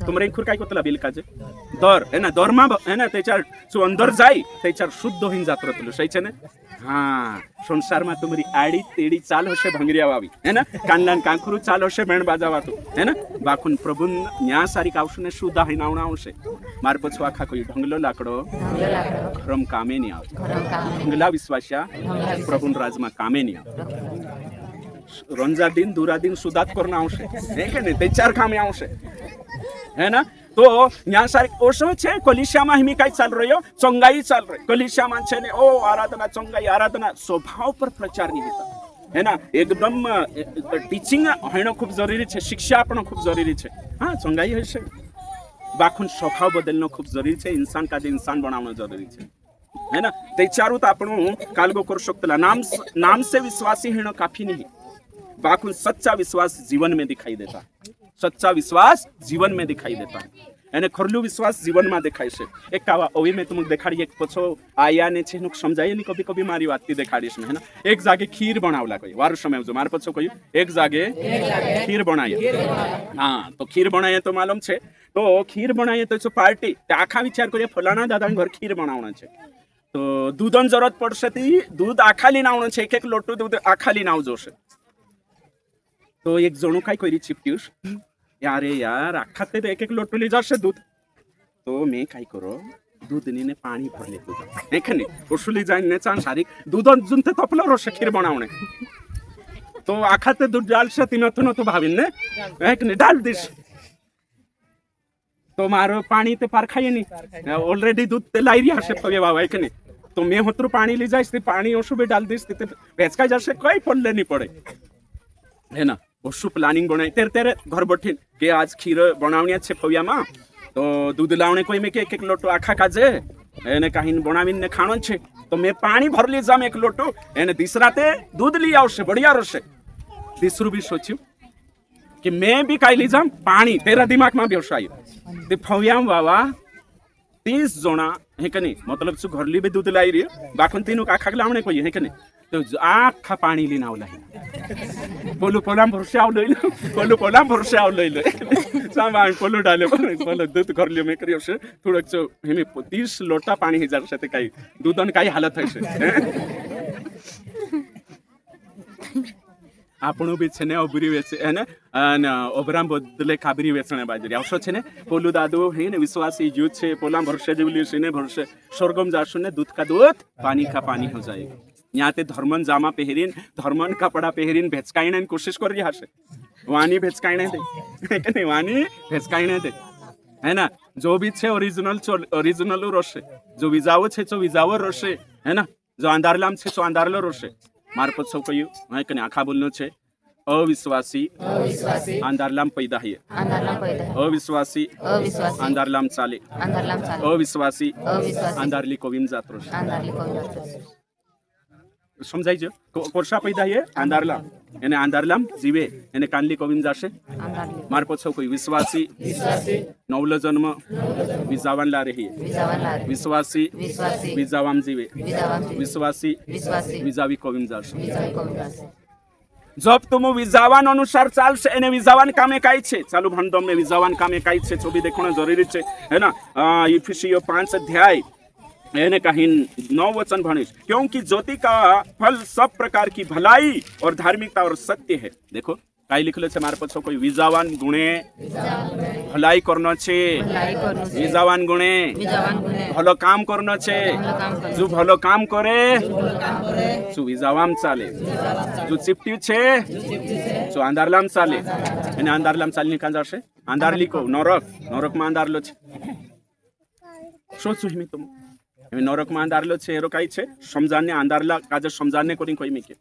तुमरे इंखुर काय कोतला बिल काजे दर है ना दर मा है ना तेचार सो अंदर जाई तेचार शुद्ध होईन जातरतलो शैचे ने हाँ संसार में तुम्हारी आड़ी तेड़ी चाल हशे भंगरिया वावी है ना कानलान कांखरू चाल हशे मेण बाजावातो है ना बाकुन प्रभु न्या सारी कावशने सुदा है नावना आवशे मार पछो आखा कोई ढंगलो लाकड़ो घरम कामे नहीं आवतो ढंगला विश्वास्या प्रभुन राजमा कामे नहीं आवतो रंजा दिन दूरा दिन सुदात करना आवशे है के नहीं ते चार कामे आवशे है ना तो यहाँ सारी ओशो छे कलिसिया में हिमी काय चाल रह्यो चंगाई चाल रही कलिसिया में छे ने ओ आराधना चंगाई आराधना स्वभाव पर प्रचार नहीं होता है ना एकदम टीचिंग होणं खूब जरूरी छे शिक्षा पण खूब जरूरी छे हाँ चंगाई हशे बाकुन स्वभाव बदलणं खूब जरूरी छे इंसान का इंसान बनावणं जरूरी छे है ना ते चारूत आपण कालगो करू शकतला नाम से विश्वासी होणं काफी नहीं बाकुन सच्चा विश्वास जीवन में दिखाई देता सच्चा विश्वास जीवन में दिखाई देता है एने खरलू विश्वास जीवन में देखाय छे एक कावा ओवी में तुम देखाड़ी एक पछो आया ने छे नुक समजाय नहीं कभी कभी मारी वाती देखाड़ीश है ना एक जागे खीर बनावला कोई वार समय जो मार पछो कोई एक जागे खीर बनाए हाँ तो खीर बनाए तो मालूम छे तो खीर बनाए तो छो पार्टी आखा विचार करिए फलाना दादा घर खीर बनावना छे तो दूधन जरूरत पड़शे ती दूध आखा लीने आवणो छे एक लोटो दूध आखा लीने आवजो छे तो एक जणो काय कोई चिपट्यूश यारे यार आखा ते एक लोटो ली जाशे दूध तो मैं काय करो दूधनीने पाणी भरले तुझं एखाने उशुली जाईन चांग सारी दूध अजून ते तपलं रोष खीर बनावणे तो आखा ते दूध डालशे तिनं तो भाविन ने एक ने डाल दिस तो मारो पाणी ते पार खाई नहीं ऑलरेडी दूध ते लाई रही हसे पवे बाबा एक ने तो मैं होत्रु पाणी ली जाइस ते पाणी ओशु बे डाल दिस ते भेचका जसे कोई पडले नहीं पड़े है ना ओशु प्लानिंग बनाई तेरे तेरे घर बैठे के आज खीर बनावनी छे पविया मां तो दूध लावणे कोई में के एक लोटो आखा काजे एने काहीन बनावीन ने खाणो छे तो मैं पाणी भरली जाम एक लोटो एने तीसरा ते दूध ली आवशे बढ़िया रोशे तीसरू भी सोच्યું कि मैं भी काई ली जाम पाणी तेरा दिमाग में बेवशो आयो ते फवियाम बाबा 30 जोना है कने मतलब सु घरली भी दूध लाई रही बाखन तीनों आखा लावणे कोई है कने तो आखा पाणी लीन आवला पोलू पोलाम भरसे आव लइलो पोलू पोलाम भरसे आव लइलो सामान पोलू डाले पोलू दूध घरली में करियो से थोड़क जो हेमे 30 लोटा पाणी हजार से काई दूधन काई हालत है આપણું બી છે ને ઓબરી વેચે એને અને ઓબરામ બદલે ખાબરી વેચણે બાજરી આવશો છે ને પોલું દાદુ હે ને વિશ્વાસી જૂથ છે પોલામ ભરશે જેવલી છે ને ભરશે સ્વર્ગમ જાશો ને दूध का दूध पानी का पानी हो जाएगा यहाँ ते धर्मन जामा पहरीन धर्मन कपड़ा पहरीन भेचकाईने कोशिश कर रही हसे वानी भेचकाईने दे वानी भेचकाईने दे है ना जो भी छे ओरिजिनल रोशे जो विजावो छे तो विजावो रोशे है ना जो अंधारलाम छे तो अंधारलो रोशे मार्फत सौ कयु है कने आखा बोलनो छे अविश्वासी अंधारलाम पैदा है अविश्वासी अंधारलाम चाले अविश्वासी अंधारली कोविम जात रोशे समझाई जो कोर्सा पैदा है अंधारलाम એને અંધારલામ જીવે એને કાનલી કોવિન જાશે માર પછો કોઈ વિશ્વાસી નવલો જન્મ વિજાવાન લા રહી વિશ્વાસી વિજાવામ જીવે વિશ્વાસી વિજાવી કોવિન જાશે जब तुम विजावान अनुसार चालशे एने विजावान कामे काई छे चालू भंडोम में विजावान कामे काई छे छो भी देखणो जरूरी छे है ना इफिसियो 5 अध्याय एने कहीं 9 वचन भणीश क्योंकि ज्योति का फल सब प्रकार की भलाई और धार्मिकता और सत्य है देखो काई लिखलो छे मार पछो कोई विजावान गुणे भलाई करनो छे विजावान गुणे भलो काम करनो छे जो भलो काम करे जो विजावाम चाले जो चिपटी छे जो अंधारलाम चाले एने अंधारलाम चाली निकाल जाशे अंधारली को नरक में अंधारलो छे सोचो हिमी तुम नरक में अंधारलो छे एरो काई छे समझाने अंधारला काजे समझाने कोनी कोई में के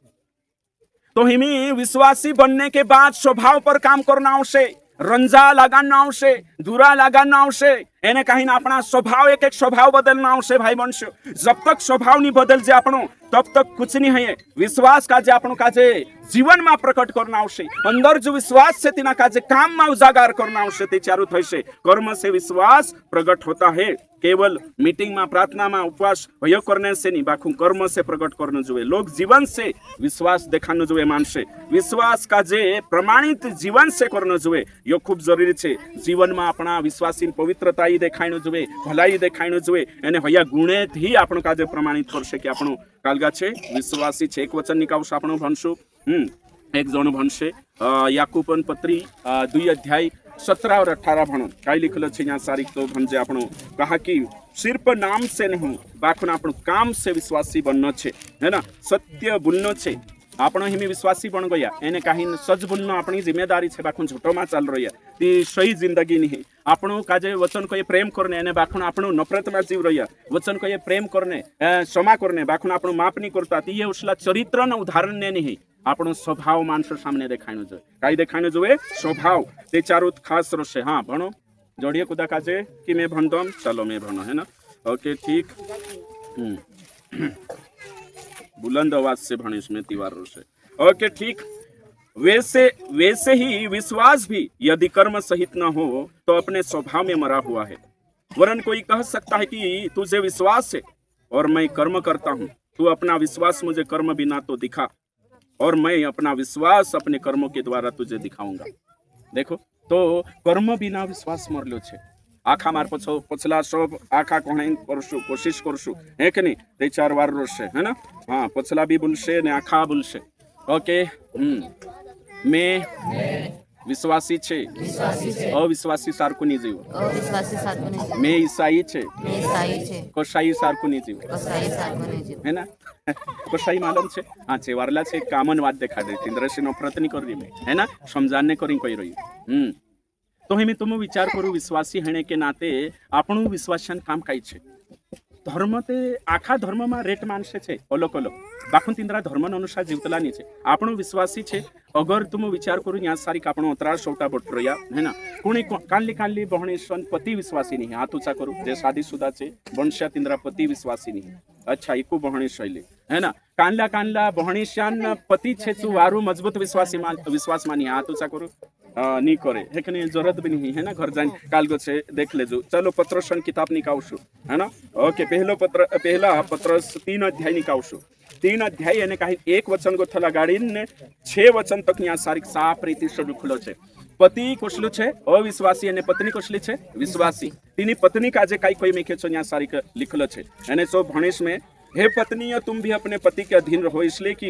तो हिमी विश्वासी बनने के बाद स्वभाव पर काम करना आवशे रंजा लगाना आवशे दूरा लगाना आवशे एने कहीं अपना स्वभाव एक स्वभाव बदलना आवशे भाई बंशो जब तक स्वभाव नहीं बदल जे आपनो तब तक कुछ नहीं है विश्वास काजे आपनो काजे जीवन में प्रकट करना आवशे अंदर जो विश्वास से तिना काजे काम में उजागर करना आवशे ते चारु थयशे कर्म से विश्वास प्रकट होता है केवल मीटिंग में प्रार्थना में उपवास भयो करने से नहीं बाखू कर्म से प्रकट करने जुए लोग जीवन से विश्वास देखानो जुए मानसे विश्वास का जे प्रमाणित जीवन से करनो जुए यो खूब जरूरी छे जीवन में अपना विश्वासी पवित्रता ही देखाइनो जुए भलाई देखाइनो जुए एने हया गुणे ही आपण काजे प्रमाणित करशे कि आपण कालगा छे विश्वासी छे एक वचन निकावशो आपण भणशो एक जण भणशे याकूबन पत्री 2 अध्याय 17 और 18 भणो काई लिखलो छे यहाँ सारी तो भंजे आपणो कहा कि सिर्फ नाम से नहीं बाखुन आपणो काम से विश्वासी बननो छे है ना सत्य बोलनो छे आपणो हिमी विश्वासी बन गया एने काहीन सच बोलनो आपणी जिम्मेदारी छे बाखुन झूठो मा चाल रह्या ती सही जिंदगी नहीं आपणो काजे वचन को प्रेम करने एने बाखुन आपणो नफरत में जीव रह्या वचन को प्रेम करने क्षमा करने बाखुन आपणो माप नहीं करता ती उसला चरित्र न उदाहरण ने नहीं આપણો સ્વભાવ માણસો સામે દેખાણો જોઈએ કાઈ દેખાણો જોઈએ સ્વભાવ તે ચારો ખાસ રશે હા ભણો જોડીએ કુદા કાજે કે મે ભણદમ ચલો મે ભણો है ना ओके ठीक बुलंद आवाज से भणीश में तिवार रશે ओके ठीक वैसे ही विश्वास भी यदि कर्म सहित न हो तो अपने स्वभाव में मरा हुआ है वरन कोई कह सकता है कि तुझे विश्वास है और मैं कर्म करता हूँ तू अपना विश्वास मुझे कर्म बिना तो दिखा और मैं अपना विश्वास अपने कर्मों के द्वारा तुझे दिखाऊंगा देखो तो कर्म बिना विश्वास मरलो छे आखा मार पछला सब आखा कहाई करशु कोशिश करशु है कि नहीं 3-4 वार रोशे है ना हाँ पछला भी बोलशे ने आखा बोलशे ओके मैं વિશ્વાસી છે, અવિશ્વાસી સારખું નહીં જીવો.
અવિશ્વાસી સારખું નહીં જીવો.
મેં ઈસાઈ છે,
મેં ઈસાઈ છે,
કોશાઈ સારખું નહીં જીવો.
કસાઈ સારખું નહીં જીવો.
है ना कोशाई मालूम छे हाँ छे वारला छे कामन बात देखा दे इंद्रशी नो प्रयत्न करी में है ना समझाने करी कोई रही तो हे मैं तुम विचार करू विश्वासी हेणे के नाते આપણું વિશ્વાસન કામ કાઈ છે ધર્મ તે આખા ધર્મમાં રેટ માનશે છે અલગ અલગ બાકુન તિંદ્રા ધર્મ અનુસાર જીવતલાની છે આપણું વિશ્વાસી છે અગર तुम विचार करू यहाँ सारी આપણો અતરાળ સૌટા બટરોયા है ना કોણી કાનલી કાનલી બહણેશ્વન પતિ વિશ્વાસી નહીં હાથ ઊંચા કરું જે શાદીशुदा છે વંશ્યા તિંદ્રા પતિ વિશ્વાસી નહીં अच्छा इकू बहणी शैली है ना कानला कानला बहणीश्यान पति छे चु वारू मजबूत विश्वास मानी हाथ ऊंचा करू नहीं करे है कि नहीं जरूरत भी नहीं है ना घर जाइन काल गो छे देख लेजो चलो पत्रसन किताब निकावशु है ना ओके पहला पत्र 3 अध्याय निकावशु 3 अध्याय અને કાઈ એક વચન ગોઠ લગાડીને 6 વચન તક ન્યા સારી સાફ રીતે લખેલો છે પતિ કુશલું છે અવિશ્વાસી અને પત્ની કુશલી છે વિશ્વાસી તેની પત્ની કાજે કાઈ કોઈ મેકે છો ન્યા સારી લખેલો છે અને સો ભણેશ में हे पत्नी तुम भी अपने पति के अधीन रहो इसलिए कि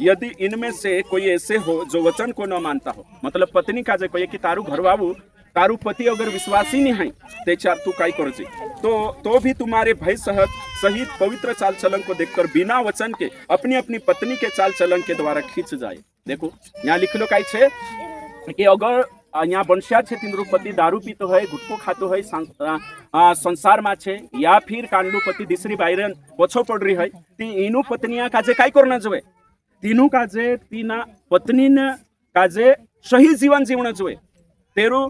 यदि इनमें से कोई ऐसे हो जो वचन को न मानता हो मतलब पत्नी काजे कोई कि तारू घरवाबू तारू पति अगर विश्वासी नहीं है ते चार तू काई करजे तो भी तुम्हारे भय सहित पवित्र चाल चलन को देखकर बिना वचन के अपनी अपनी पत्नी के चाल चलन के द्वारा खींच जाए देखो यहाँ लिखलो काई छे कि अगर यहाँ बंशिया छे तिंद्रु पति दारू पीतो है गुटको खातो है संसार में छे या फिर कांडलू पति दूसरी बायरन पोछो पड़ रही है ती इनु पत्निया काजे काई करना जोए तीनू काजे तीना पत्नी ने काजे सही जीवन जीवन जोए तेरू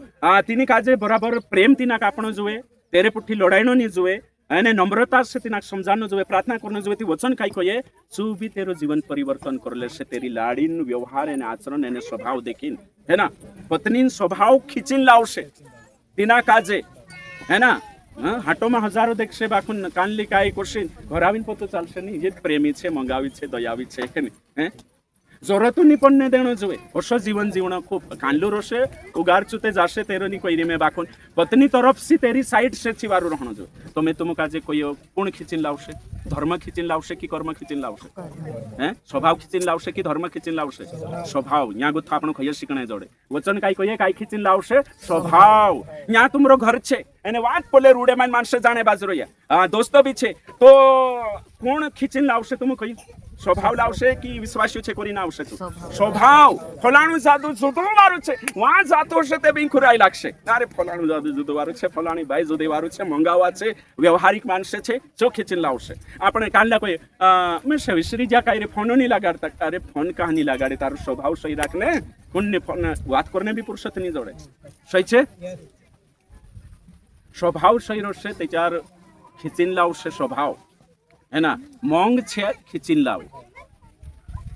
तीनी काजे बराबर प्रेम तीना कापणो जोए तेरे पुठी लड़ाईनो नहीं जोए અને નમ્રતા से तिना समझानो जोए प्रार्थना करनो जोए ती वचन काई कहे सु भी तेरो जीवन परिवर्तन कर लेशे तेरी लाडीन व्यवहार અને આચરણ અને સ્વભાવ देखीन है ना पत्नी स्वभाव खींचीन लावशे तीना काजे है ना हाटोमा हजारों देखशे बाकुन कानली काई कोशिन घर आवीने पोतो चालशे नहीं जे प्रेमी छे मंगावी छे दयावी छे के नहीं जोरतू निपन्ने देणो जोए वर्षो जीवन जीवण खूब कानलू रोशे उगार चुते जाशे तेरोनी कोई रीमे बाकुन पत्नी तरफ से तेरी साइड से चिवारू रहणो जो तो मैं तुम काजे कोई कोण खींचीन लावशे धर्म खींचीन लावशे की कर्म खींचीन लावशे हैं स्वभाव खींचीन लावशे की धर्म खींचीन लावशे स्वभाव यहाँ गुथ आपण खय शिकणे जोडे वचन काई कहिए काई खींचीन लावशे स्वभाव यहाँ तुमरो घर छे અને વાત પોલે રૂડે માં માણસે જાણે બાજરોયા દોસ્તો બી છે તો કોણ ખીચીને લાવશે તમે કહ્યું स्वभाव लावशे की विश्वासी छे कोरी ना आवशे स्वभाव फलाणु जादू जुदो वारू छे वहां जातो छे ते बिंखुर आई लागशे अरे फलाणु जादू जुदो वारू छे फलाणी भाई जुदे वारू छे मंगावा छे व्यवहारिक मानसे छे जो खीचीन लावशे આપણે કાનલા કોઈ मैं विसरी जा काई रे फोन नहीं लगाड़ता अरे फोन कहा नहीं लगाड़े तारो स्वभाव सही राखने कोण ने फोन बात करने भी फुर्सत नहीं जोड़े सही छे स्वभाव सही रोशे त्यार खीचीन लावशे स्वभाव है ना मोंग छे खींचीन लाव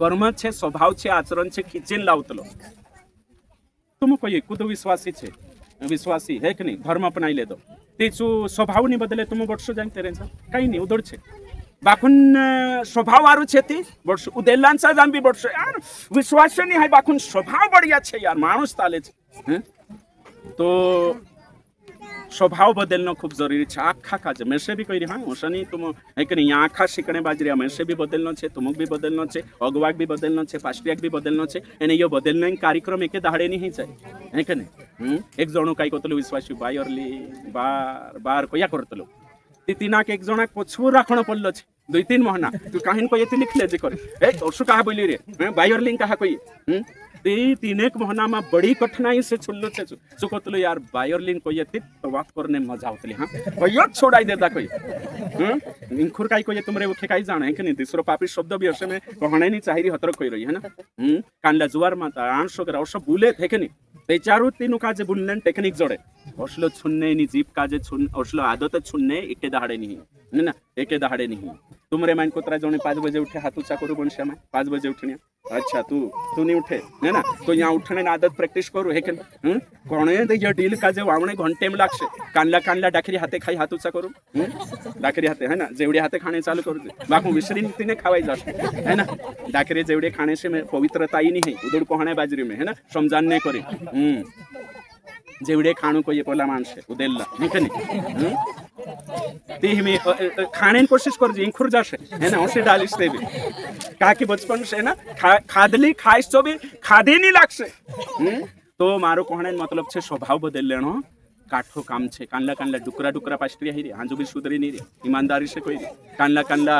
कर्म छे स्वभाव छे आचरण छे खींचीन लावतलो तुम कोई खुद विश्वासी छे विश्वासी है कि नहीं धर्म अपनाई ले दो तेचू स्वभाव नहीं बदले तुम बटशो जाए तेरे कहीं नहीं उधर छे बाकुन स्वभाव वारू छे ती बटशो उदेलांचा जाम भी बटशो यार विश्वास नहीं है बाकुन स्वभाव बढ़िया छे यार माणूस ताले छे तो स्वभाव बदलना खूब जरूरी है आखा काज मेसे भी कही हाँ ओशनी तुम एक नहीं आखा शिकणे बाजरिया मेसे भी बदलना है तुमक भी बदलना है अगवाक भी बदलना है पास्टियाक भी बदलना है एने यो बदलना कार्यक्रम एके दाड़े नहीं जाए है कि नहीं एक जणो काई कोतलो विश्वासी बायरली बार बार कोया करतलो ती तीनाक एक जणाक पछू राखणो पडलो छे 2-3 महीना तू काहीन कोई येते लिखले जे करे ए ओसु कहा बोली रे बायरलिंग कहा कोई ते 3 महीना में बड़ी कठिनाई से छुल्लो छे सो कोतलो यार बायरलिन कोई येते तो बात करने मजा आवतली हां कोई छोड़ाई देता कोई इंखुर काई कोई तुमरे ओखे काई जाणे कि नहीं दूसरो पापी शब्द भी हसे में कहणे नहीं चाहिए हतर कोई रही है ना कानला जुवार माता आंसो करा ओसो बुले थे कि नहीं ते चारू तीनु काजे बुलने टेक्निक जोड़े ओसलो छुन्ने नी जीप काजे छुन ओसलो आदत छुन्ने एके दाड़े नहीं ना एके दाड़े नहीं तुमरे माइन कोतरा जोने 5 बजे उठे हाथ ऊंचा करू बंशिया में 5 बजे उठनिया अच्छा तू नहीं उठे है ना तो यहाँ उठने की आदत प्रैक्टिस करू है कोणे ये डील काजे वावणे घंटे में लागशे कानला कानला डाकरी हाथे खाई हाथ ऊंचा करू डाकरी हाथे है ना जेवढे हाथे खाने चालू करू बाकू विसरी नीति ने खावाई जाशे है ना डाकरी जेवढे खाने से पवित्रता ही नहीं है उदड़ कोहणे बाजरी में है ना समझान नहीं करे जेवढे खाणू को ये पोला मानसे उदेला नहीं ती में खाने की कोशिश कर जी खुर जाशे है ना ओसे डालिश ते भी का कि बचपन से ना खादली खाइस तो भी खादे नहीं लागशे तो मारो कहने मतलब छे स्वभाव बदल लेनो काठो काम छे कानला कानला डुकरा डुकरा पास्ट्रिया ही रे हांजो भी सुधरी नहीं रे ईमानदारी से कोई रे कानला कानला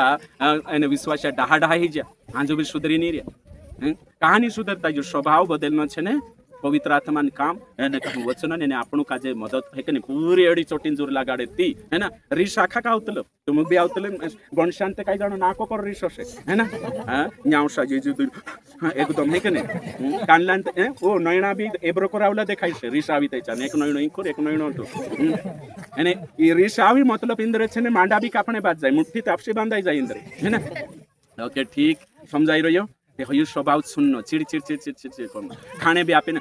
एने विश्वास डाहा डाहा ही जा हांजो भी सुधरी नहीं रे कहानी सुधरता जो स्वभाव बदलनो छे ने पवित्र आत्मान काम एने कहूं वचन ने आपणो काजे मदद है कि पूरी एडी चोटिन जोर लगाड़े ती है ना रीस आखा का आवतलो तुम भी आवतले बन शांत काई जानो नाको पर रीस होसे है ना हां न्यावसा जे जे एकदम है कि नहीं कानलान ओ नयना भी एब्रो करावला देखाय छे रीस आवी ते चाने एक नयनो इंकोर एक नयनो तो एने ई रीस आवी मतलब इंद्र छे ने मांडा भी कापणे बात जाय मुट्ठी तापसी बांधाई जाय इंद्र है ना ओके ठीक समझाई रह्यो देखो ये स्वभाव सुननो चिड़ चिड़ चिड़ चिड़ चिड़ चिड़ करनो खाने भी आपे ना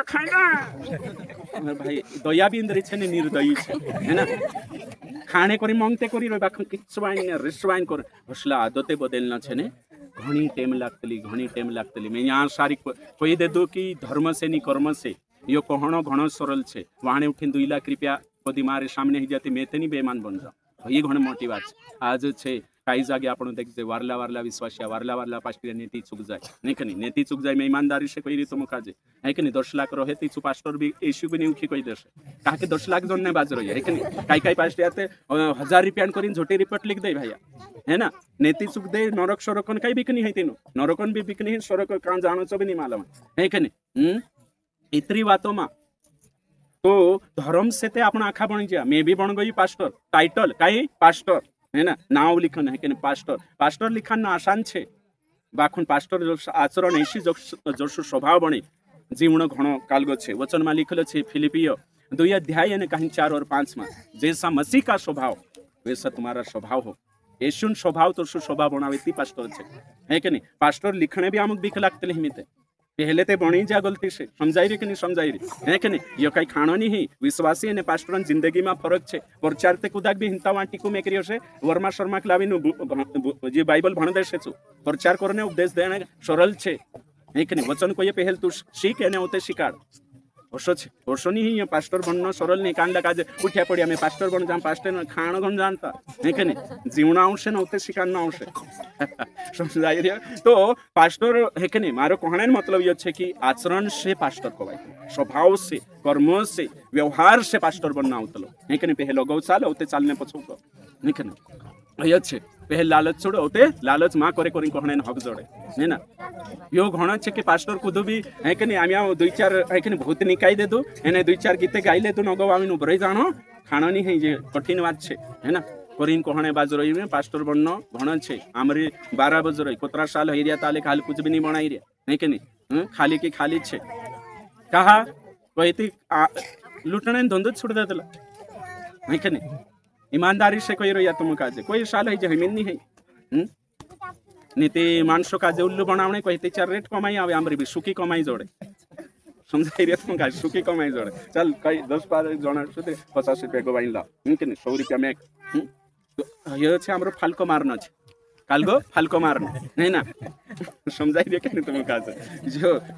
खाना भाई दया भी इंद्र छे ने निर्दयी छे है ना खाने करी मांगते करी रे बाखन किचवाइन ने रिसवाइन कर हसला आदते बदलना छे ने घणी टेम लागतली मैं यहाँ सारी कोई दे दो कि धर्म से नहीं कर्म से यो कहणो घणो सरल छे वाणे उठीन 2 लाख रुपया कदी मारे सामने ही जाती मैं तेनी बेमान बन जाओ ये घणी मोटी बात छे आज छे काही जागे आपण देखजे वारला वारला विश्वासिया वारला वारला पास्टर नीति चूक जाए नहीं कनी नीति चूक जाए मैं ईमानदारी से कोई रीतो मुकाजे है कि नहीं 10 लाख रहे तीचू पास्टर भी इश्यू भी नहीं उठी कोई देश काके 10 लाख जन ने बाज रही है कि नहीं काई काई पास्टर आते 1000 रुपया करीन झोटी रिपोर्ट लिख दे भैया है ना नीति चूक दे नरक सरकन काई बिकनी है तीनो नरकन भी बिकनी है सरक कान जानो छ भी नहीं मालूम है कि नहीं इतरी बातों में तो धर्म से ते आपण आखा बन जा मैं भी बन गई पास्टर टाइटल काई पास्टर है ना नाव लिखन है कि पास्टर लिखन आसान छे बाखुन पास्टर आचरण ऐसी जसो स्वभाव बने जीवन घणो कालगो छे वचन में लिखल छे फिलिपियो 2 अध्याय ने कहीं 4 और 5 में जैसा मसीह का स्वभाव वैसा तुम्हारा स्वभाव हो यीशु स्वभाव तो स्वभाव बनावे ती पास्टर छे है कि नहीं पास्टर लिखने भी आमुक बिक लागते हिमिते पहले ते बणी जा गलती से समझाई रे कि नहीं समझाई रे है कि नहीं यो कई खाणो नहीं विश्वासी ने पास्टरन जिंदगी में फरक छे प्रचार ते कुदाक भी हिंता वाटी को में करियो छे वर्मा शर्मा लावीनु जे बाइबल भण देशे छु प्रचार करने उपदेश देने सरल छे है कि नहीं वचन को ये पहल तू सीख एने होते शिकार वर्षो नहीं पास्टर बनना सरल नहीं कांडा काजे उठ्या पड़िया मैं पास्टर बन जाम पास्टर खाणो गण जानता है कि नहीं जीवना आवश्य होते शिकारना आवश्य समझाई रे तो पास्टर है कि नहीं मारो कहने मतलब ये छे कि आचरण से पास्टर को स्वभाव से कर्म से व्यवहार से पास्टर बनना होतलो है कि नहीं पहले गौशाला होते चालने पछो को नहीं कि नहीं ये छे पहले लालच छोड़ो होते लालच माँ करे करी कहने हक जोड़े है ना यो घणो छे कि पास्टर कुदू भी है कि नहीं आमी 2-4 है कि नहीं भूत निकाई दे दो एने 2-4 गीते गाई ले दो नगो आमी उभराई जानो खानो नहीं है जे कठिन बात छे है ना करीन कहने बाज रही में पास्टर बननो घणो छे हमरे 12 बज रही 17 साल हेरिया ताले खाली कुछ भी नहीं बनाई रे है कि नहीं खाली की खाली छे कहा कहती लुटने धंधो छोड़ दे देला है कि नहीं ईमानदारी से कोई रोया तुम काजे कोई साल है जमीन नहीं है नीति मानसो काजे उल्लू बनावणे कहते 4 रेट कमाई आवे आमरी भी सुखी कमाई जोड़े समझाई रे तुम का सुखी कमाई जोड़े चल कई 10-12 जणा सुते 50 रुपया को वाइन ला कि नहीं 100 रुपया में तो ये छे हमरो फालको मारनो छे कालगो फालको मारनो नहीं ना समझाई रे कि तुम काजे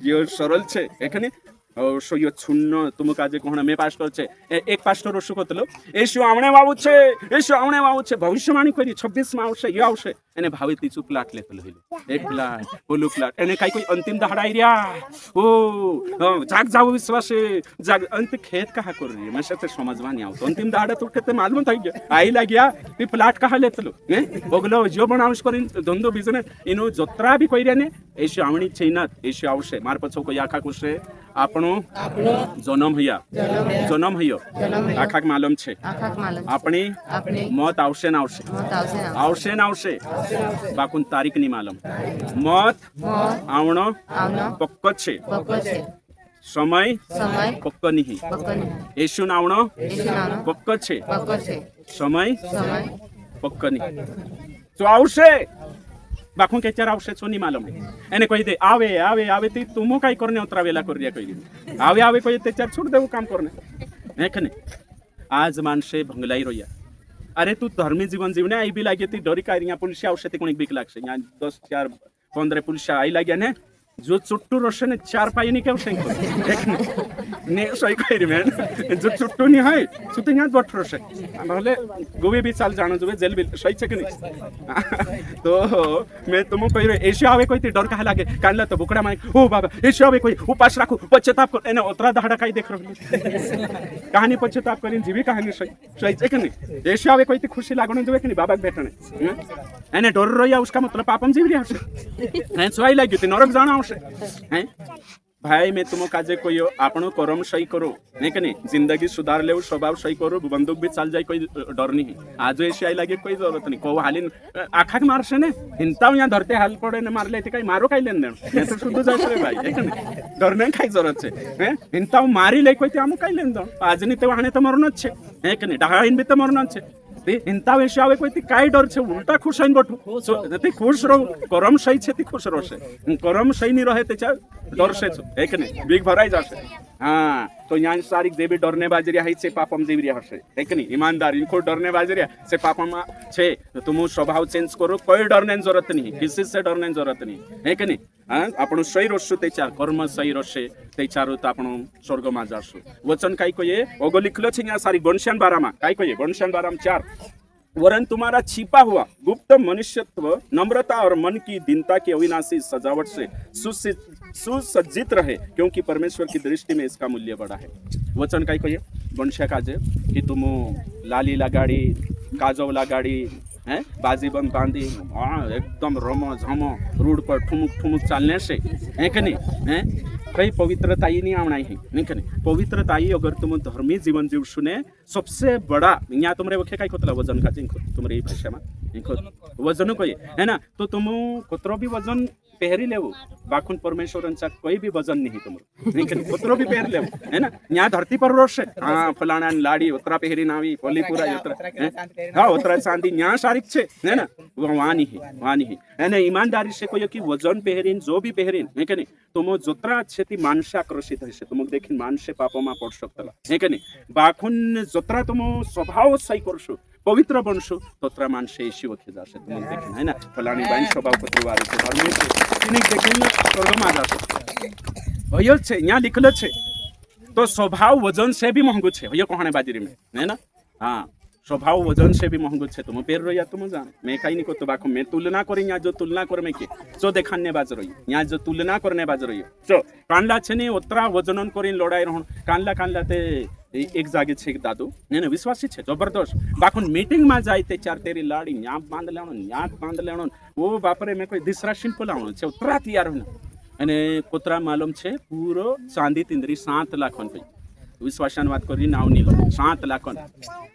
जो सरल छे एखने और सो यो छुन्न तुम काजे कहना मैं पास्टर छे एक पास्टर ओसु कतलो येशू आवणे वावु छे भविष्यवाणी करी 26 में आवशे यो आवशे एने भावे तीचू प्लाट लेतलो हिलो एक प्लाट बोलू प्लाट एने काई कोई अंतिम दहाड़ा आइरिया ओ जाग जाव विश्वास जाग अंत खेत कहा कर रही मैं से समझवा नहीं आवतो अंतिम दहाड़ा तो खेते मालूम થઈ गया आई लाग्या ती प्लाट कहा लेतलो ने बोगलो जो बनावस करी धंधो बिजनेस इनो जत्रा भी कइरे ने येशू आवणी छे ना येशू आवशे मार पछो को आखा कुसे आपनो जन्म हयो आखा मालूम छे अपनी मौत आवशे ना आवशे बाकुन तारीख नहीं मालूम मौत आवणो पक्को छे समय पक्को नहीं येशू आवणो पक्को छे समय पक्को नहीं तो आवशे बाखू के चार आवशे छो नहीं मालूम एने कही दे आवे ती तुमो काई करने उतरावेला कर रिया कही आवे कही ते चार छोड़ देव काम करने है कि नहीं आज मानसे भंगलाई रोया अरे तू धर्मी जीवन जीवने आई भी लागे ती डरी का रिया पुलिस आवशे ते कोणी बीक लागशे या 10-4-15 पुलिस आई लाग्या ने जो चुट्टू रोशे ने 4 पाई नहीं क्या शेंको ने सही कह मैं जो चुट्टू नहीं है सुते यहाँ 2 रोशे भले गोवे भी चाल जानो जो जेल भी सही छे कि नहीं तो मैं तुम कह रहे एशिया आवे कोई ते डर कहा लागे कानला तो बुकड़ा माने ओ बाबा एशिया आवे कोई उपास राखो पश्चाताप कर एने उतरा दहाड़ा काई देख रहो कहानी पश्चाताप करिन जीवी कहानी सही छे कि नहीं एशिया आवे कोई ते खुशी लागणो जो कि नहीं बाबा भेटणे एने डर रहिया उसका मतलब पापम जीव रहा है सही लाग्यो ते नरक जाना हैं भाई मैं तुम काजे कोई आपनो कर्म सही करो नहीं कने जिंदगी सुधार ले स्वभाव सही करो बंदूक भी चल जाए कोई डर नहीं आज ऐसे आई लगे कोई जरूरत नहीं को हालिन आखा के मारसे ने हिंता यहाँ धरते हाल पड़े ने मार ले कहीं मारो कहीं लेन देन मैं तो शुद्ध जाए भाई है कने डरने कहीं जरूरत है हैं हिंता मारी ले कोई ते हम कहीं लेन देन आज नहीं तो वहां तो मरना छे है कने ढाइन भी तो मरना छे ते हिंता वेशे आवे कोई ती काय डर छे उल्टा खुश हईन बठू ते खुश रहो करम सही छे ती खुश रहशे करम सही नहीं रहे ते चा डर से है कि नहीं बीक भराई जाशे हाँ तो यहाँ सारी जे भी डरने बाजरिया है से पापम जीवरिया हशे है कि नहीं ईमानदार इनको डरने बाजरिया से पापम छे तो तुम स्वभाव चेंज करो कोई डरने जरूरत नहीं किसी से डरने जरूरत नहीं है कि नहीं हाँ आपण सही रसु तेचा कर्म सही रसे तेचारो तो आपण स्वर्ग में जासु वचन काय कहे ओगो लिखलो छे यहाँ सारी गणश्यान बारामा काय कहे गणश्यान बाराम 4 वरन तुम्हारा छिपा हुआ गुप्त मनुष्यत्व नम्रता और मन की दीनता की अविनाशी सजावट से सुसज्जित रहे क्योंकि परमेश्वर की दृष्टि में इसका मूल्य बड़ा है वचन काय कहिए गणश्या काजे कि तुम लाली लगाड़ी काजव लगाड़ी हैं बाजी बंद बांधी एकदम रमो झमो रोड पर ठुमुक ठुमुक चलने से है कि नहीं हैं कहीं पवित्रता ही नहीं आना है नहीं कि नहीं पवित्रता ही अगर तुम धर्मी जीवन जीव सुने सबसे बड़ा यहाँ तुमरे वखे काय खोतला वजन का जिंको तुमरे ई भाषा में वजन को है ना तो तुम कोतरो भी वजन पहरी लेवो बाखुन परमेश्वरांचा कोई भी वजन नहीं तुमरो नहीं कि कोतरो भी पहर लेवो है ना यहाँ धरती पर रोश हाँ फलाना लाड़ी उतरा पहरी नावी पोली पूरा उतरा हाँ उतरा चांदी यहाँ सारिक छे है ना वो वानी है ना ईमानदारी से कोई कि वजन पहरीन जो भी पहरीन है कि नहीं तुम जोत्रा छे ती मानसे आकर्षित हशे तुम देखीन मानसे पापोमा पड़ शकतला है कि नहीं बाखुन जोत्रा तुम स्वभाव सही करशो पवित्र बनशो तोत्रा मानसे ईशी वखे जाशे तुम देखीन है ना फलानी बाइन स्वभाव पत्रवारी छे धर्मी छे तिने देखीन स्वर्गमा जाशे हयो छे यहाँ लिखलो छे तो स्वभाव वजन से भी महंगो छे हयो कहणे बाजरी में है ना हाँ स्वभाव वजन से भी महंगो छे तुम पेर रही तुम जान मैं कहीं नहीं को बाको मैं तुलना करी यहाँ जो तुलना कर मैं के जो देखाने बाज रही यहाँ जो तुलना करने बाज रही जो कांडला छे ने उतरा वजनन करीन लड़ाई रहन कांडला ते एक जागे छे दादू ने विश्वासी छे जबरदस्त बाखुन मीटिंग में जाए ते 4 तेरी लाड़ी यहाँ बांध लेवण वो बापरे मैं कोई दूसरा सिंपल आवण छे उतरा तैयार होने अने कोतरा मालूम छे पूरो चांदी तिंदरी 7 लाख पे विश्वासन बात करी नाव नीलो 7 लाख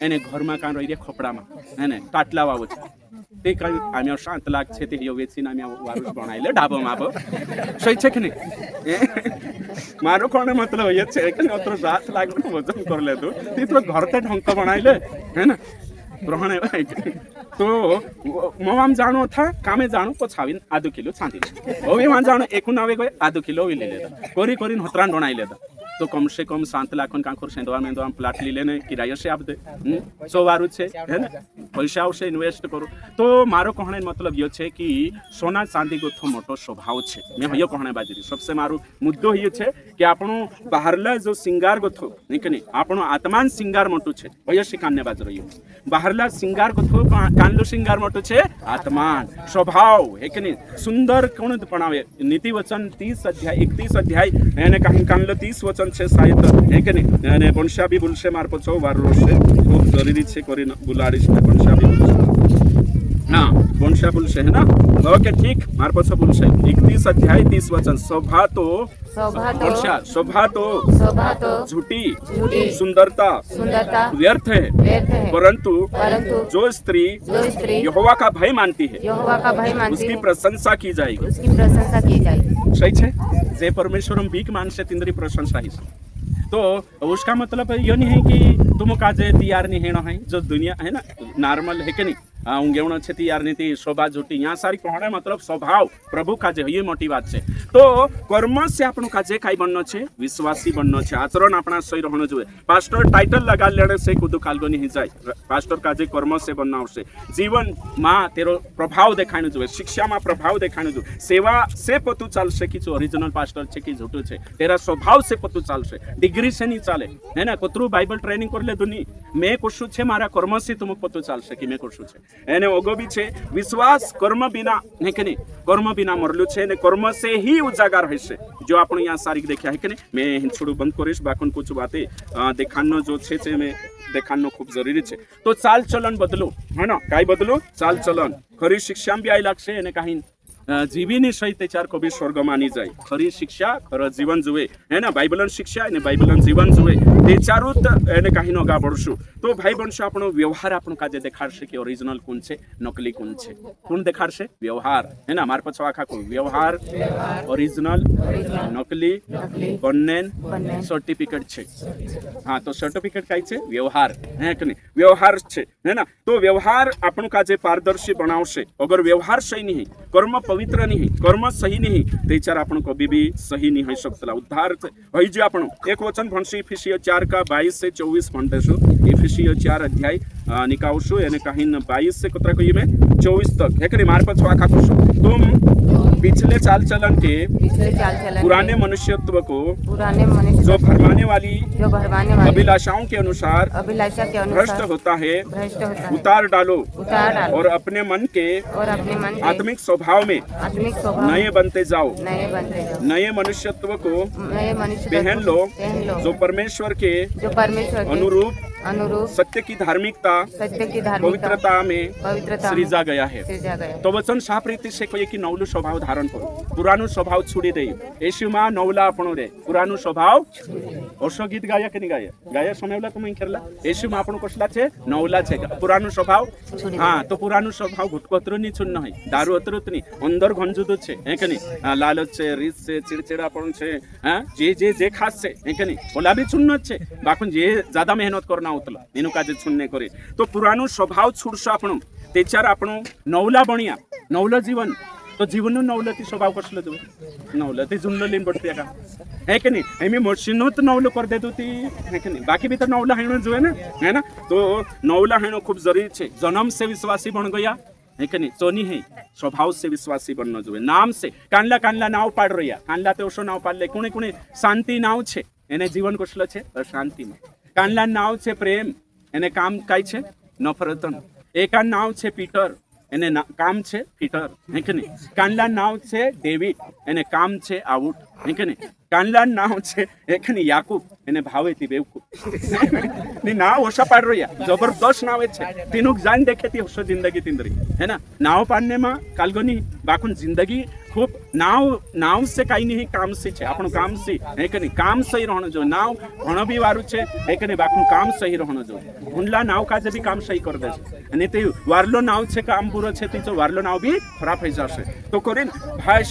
एने घर में कान रही खोपड़ा में है ने टाटला वावो छे ते कई आमी 7 लाख छे ते यो वेचीने आमी वारुस बनाइले ढाबो माबो सही छे कि नहीं मारो कोने मतलब ये छे कि अत्र 7 लाख वजन कर ले तो तो घर ते ढंक बनाइले है ना ग्रहण तो मवाम जानो था कामे जानो पछाविन आधो किलो चांदी ओवे मान जानो एकून आवे गए आधो किलो विले लेदा कोरी कोरी हतरान बनाई लेदा तो कम से कम 7 लाख कांखोर सेंदवा में प्लाट ली लेने किराया से आप दे 100 वारू छे है ना पैसा से इन्वेस्ट करो तो मारो कहने मतलब ये छे कि सोना चांदी गोथो मोटो स्वभाव छे मैं हयो कहने बाजरी सबसे मारो मुद्दो ये छे कि आपनो बाहरला जो सिंगार गोथो नहीं कि नहीं आपनो आत्मान सिंगार मोटो छे हयो शिकाने बाज रही बाहरला सिंगार गोथो कानलो सिंगार मोटो छे आत्मान स्वभाव है कि नहीं सुंदर कोण बनावे नीति वचन 30 अध्याय 31 अध्याय एने कानलो 30 वचन छे शायद है कि नहीं एने बनशा भी बुलसे मार पछो वार रोसे खूब जरूरी छे करी बुलाड़ीश में बनशा भी हाँ बनशा बुलसे है ना ओके ठीक मार पछो बुलसे 31 अध्याय 30 वचन शोभा तो झूठी सुंदरता व्यर्थ है परंतु जो स्त्री यहोवा का भय मानती है उसकी प्रशंसा की जाएगी सही छे जे परमेश्वर हम भीख मान से तिंदरी प्रशंसा ही तो उसका मतलब ये नहीं है कि तुम काजे तैयार नहीं है जो दुनिया है ना नॉर्मल है कि नहीं ઊંઘેવણો છે તી યાર નીતિ શોભા જોટી यहाँ सारी कहने मतलब स्वभाव प्रभु काजे ये मोटी बात છે तो कर्म से આપણું કાજે કાઈ બનનો છે વિશ્વાસી બનનો છે આચરણ આપણા સહી રહેણો જોઈએ પાસ્ટર टाइटल लगा लेने से कुदु कालगो नहीं जाए पास्टर काजे कर्म से बनना आवश्य जीवन માં તેરો પ્રભાવ દેખાણો જોઈએ શિક્ષામાં પ્રભાવ દેખાણો જોઈએ સેવા से પતું ચાલશે કે જો ઓરિજિનલ પાસ્ટર છે કે झूठो છે તેરા સ્વભાવ से પતું ચાલશે ડિગ્રી से नहीं ચાલે હે ને કતરું બાઇબલ ટ્રેનિંગ કરી લેતું નહીં મેં કશું છે મારા કર્મ से तुम પતું ચાલશે કે મેં કશું છે એને ઓગો બી છે વિશ્વાસ કર્મ बिना है कि नहीं कर्म बिना मरलू है ने कर्म से ही उजागर है जो आपण यहाँ सारी देखा है कि नहीं मैं हिंचोड़ू बंद करीश बाकी कुछ बातें देखानो जो है मैं देखानो खूब जरूरी है तो चाल चलन बदलो है ना कई बदलो चाल चलन खरी शिक्षा भी आई लगશે અને कहीं जीवीनी सहित चार कभी स्वर्ग मानी जाए खरी शिक्षा खर जीवन जुए है ना बाइबलन शिक्षा ने बाइबलन जीवन जुए ते चारू એને કहीं નગા પડશું તો ભાઈ બનશો આપણો વ્યવહાર આપણું કાજે દેખાડશે કે ઓરિજિનલ કોણ છે નકલી કોણ છે કોણ દેખાડશે વ્યવહાર હે ના માર પછી આખા કોઈ વ્યવહાર ઓરિજિનલ નકલી બંને સર્ટિફિકેટ છે હા તો સર્ટિફિકેટ કાઈ છે વ્યવહાર હે કે નહીં વ્યવહાર છે હે ના તો વ્યવહાર આપણું કાજે પારદર્શી બનાવશે અગર વ્યવહાર સહી નહીં कर्म पवित्र नहीं कर्म सही नहीं तेचार आपण कभी भी सही नहीं हो सकता उद्धार हई जे आपण एक वचन भणसी इफिसियो 4 का 22 से 24 भणतेसु इफिसियो 4 अध्याय निकावसु यानी कहीं 22 से कतरा कहिए में 24 तक है कि मार पर छवाखा करसु तुम पिछले चाल चलन के पुराने मनुष्यत्व को जो भरमाने वाली अभिलाषाओं के अनुसार भ्रष्ट होता है उतार डालो और अपने मन के आत्मिक स्वभाव में नए बनते जाओ नए मनुष्यत्व को पहन लो जो परमेश्वर के अनुरूप सत्य की धार्मिकता पवित्रता में सृजा गया है तो वचन साफ रीति से कोई कि नवलू स्वभाव धारण करो पुरानो स्वभाव छोड़ी दे येशू मां नवला આપણો રે પુરાનો સ્વભાવ ઓશો ગીત ગાયા કે નહીં ગાયા ગાયા સમયલા તમે ખેરલા येशू मां આપણો कसला છે નવલા છે પુરાનો સ્વભાવ હા તો પુરાનો સ્વભાવ ઘુટકોતરો ની છુન નહીં દારૂ અતરુત ની અંદર ગંજુદો છે હે કે નહીં લાલચ છે રીત છે ચીડચીડાપણ છે હા જે ખાસ છે હે કે નહીં ઓલા બી છુન જ છે બાકી જે જ્યાદા મહેનત કરના ઉતલા એનું કાજે છુન્ને કરે તો પુરાનો સ્વભાવ છોડશો આપણો તેચાર આપણો નવલા બણ્યા નવલા જીવન तो जीवन नवलती स्वभाव कसलो तू नवलती जुनलो लीन बटते का है कि नहीं एमी मशीनो तो नवलो कर देतो ती है कि नहीं बाकी भी तो नवला हेणो जो है ना तो नवला हेणो खूब जरूरी है जन्म से विश्वासी बन गया है कि नहीं तो नहीं है स्वभाव से विश्वासी बनना जो नाम से कांडला कांडला नाव पाड़ रहा कांडला तो ओशो नाव पाड़ ले कोने कोने शांति नाव छे एने जीवन कसलो छे अशांति में कांडला नाव छे प्रेम एने काम काई छे नफरतन एका नाव छे पीटर એને કામ છે પીટર હે કે નહીં કાંડલા નાવ છે ડેવિડ એને કામ છે આઉટ હે કે નહીં કાંડલા નાવ છે હે કે નહીં યાકૂબ એને ભાવે તી બેવકૂફ ની નાવ ઓછા પાડ રહ્યા જબરદસ્ત નાવ છે તેનું જાન દેખેતી હશો જિંદગી तिंदरी है ना नाव पाडने में कालगोनी बाकुन जिंदगी खूब नाव से कई नहीं काम से छे आपणो काम से है कि नहीं काम सही रहनो जो नाव घणो भी वारू छे है कि नहीं बाकुन काम सही रहनो जो भूंडला नाव काजे भी काम सही कर दे અને તે વારલો નાવ છે કામ પૂરો છે તે જો વારલો નાવ બી ખરાબ થઈ જશે તો કોરીન ભાઈ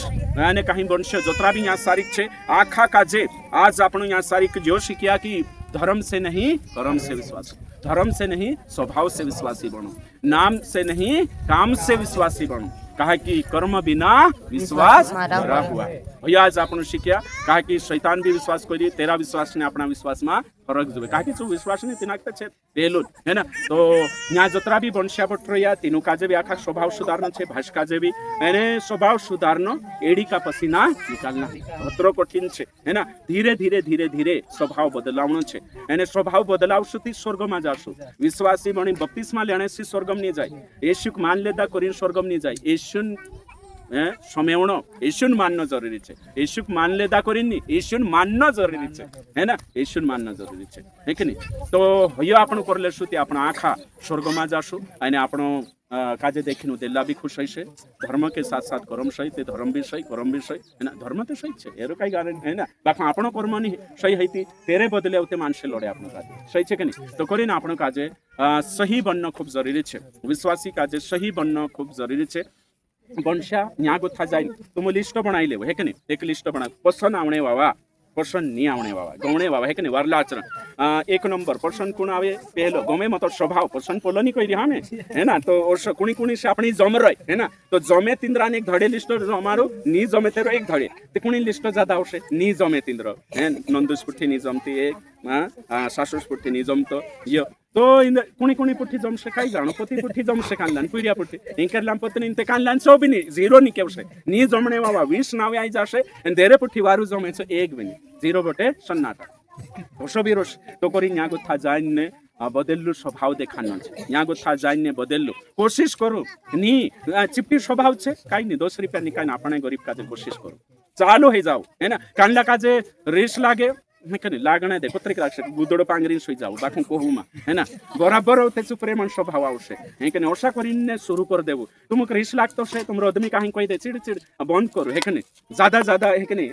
અને કहीं બનશે જોતરા भी यहाँ सारिक છે આખા કાજે आज આપણો यहाँ सारिक जो શીખ્યા कि धर्म से नहीं कर्म से विश्वास धर्म से नहीं स्वभाव से विश्वासी बनो नाम से नहीं काम से विश्वासी बनो कहा कि कर्म बिना विश्वास मरा हुआ है भैया आज आपण શીખ્યા कहा कि शैतान भी विश्वास करी तेरा विश्वास ने अपना विश्वास में फरक जुए कहा कि जो विश्वास ने तिनाकता छे पेलो है ना तो यहाँ जतरा भी बनश्या बटरिया तीनों काजे भी आखा स्वभाव सुधारनो छे भाष काजे भी एने स्वभाव सुधारनो एड़ी का पसीना निकालना अतरो कठिन छे है ना धीरे धीरे धीरे धीरे स्वभाव बदलावनो छे एने स्वभाव बदलावशो ती स्वर्ग में जाशो विश्वासी बनी बपतिस्मा लेने से स्वर्ग में जाय येशुक मान लेदा करीन स्वर्ग में जाय येशुन समेवणो येशुन माननो जरूरी है येशुक मान लेदा करीनी येशुन माननो जरूरी है ना येशुन माननो जरूरी है कि नहीं तो हयो आपण कर लेशु ते आपण आखा स्वर्ग में जाशु अने आपणो काजे देखीने दिला भी खुश है धर्म के साथ साथ कर्म सही ते धर्म भी सही कर्म भी सही है ना धर्म तो सही है एरो कई कारण है ना बाकी आपणो कर्म नहीं सही है तेरे बदले होते मानसे लड़े आपणो काजे सही है कि नहीं तो करीने आपणो काजे सही बनना खूब जरूरी है विश्वासी काजे सही बनना खूब जरूरी है बनशा न्या गोथा जाए तुम लिस्ट बनाई ले है कि नहीं एक लिस्ट बना पसंद आवणे वावा पसंद नहीं आवने वाला गौणे वाला है कि नहीं वारला आचरण एक नंबर पसंद कुण आवे पहलो गमे मतलब स्वभाव पसंद पोलो नहीं कोई हाँ में है ना तो और कुणी कुणी से अपनी जम रही है ना तो जमे तिंद्रा ने एक धड़े लिस्ट अमारो नी जमे तेरो एक धड़े ते कुणी लिस्ट ज्यादा आवशे नी जमे तिंद्र है नंदुस पुठी नी जमती एक सासुस पुठी नी जमतो यो तो कुणी कुणी पुठी जमशे काय जाणो पोती पुठी जमशे कानलान पुरिया पुठी इंकरलाम पोतनी ते कानलान सो भी नहीं जीरो नहीं केवशे नी जमणे वावा 20 नावे आई जाशे અને देरे पुठी वारू जमे छे एक भी नहीं जीरो बटे सन्नाटा ओशो बिरोश तो करी न्या गुथा जायने बदललू स्वभाव देखानो छे न्या गुथा जायने बदललू कोशिश करो नी चिपटी स्वभाव छे काई नहीं 2 रुपया निकाय आपणे गरीब काजे कोशिश करो चालो हे जाओ है ना कानला काजे रेस लागे लागणे दे कुत्रिक लागशे गुदडो पांगरीन सुई जाऊ बाकी कोहुमा है ना बराबर त्याचं प्रेमन स्वभाव आवशे हे कने ओशा करीने सुरू कर देवू तुमक रिस लागतो छे तुम आदमी काहीं कोई दे चिड़ चिड़ बंद करो हे कने ज्यादा ज्यादा हे कने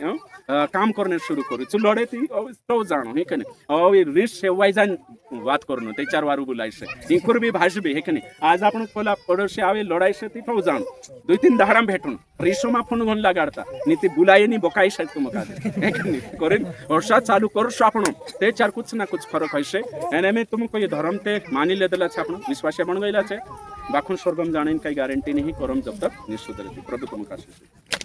काम करने शुरू करू चु लड़े ती तो जानो हे कने अवे रिस सेवाई जान વાત કરનો તે ચાર વારું બોલાયશે ઈકુર બી ભાષબી હે કે નહીં આજ આપણો કોલા પડોશી આવે લડાયશે તી તો જાણ দুই তিন દારામ ભેટું રીસોમાં ફોન ગન લગાડતા નીતિ બુલાય ની બકાઈ છે તું મકા હે કે નહીં કરેન વર્ષા ચાલુ કરશો આપણો તે ચાર કુછ ના કુછ ફરક હશે એને મે तुमको ये धर्म ते मानी लेदला છે આપણો વિશ્વાસ બન ગયેલા છે બાખુન સ્વર્ગમ જાણીને કઈ ગેરંટી નહીં કરમ જબ તક નિશુદ્ધ રહેતી પ્રભુ तुमका आशीष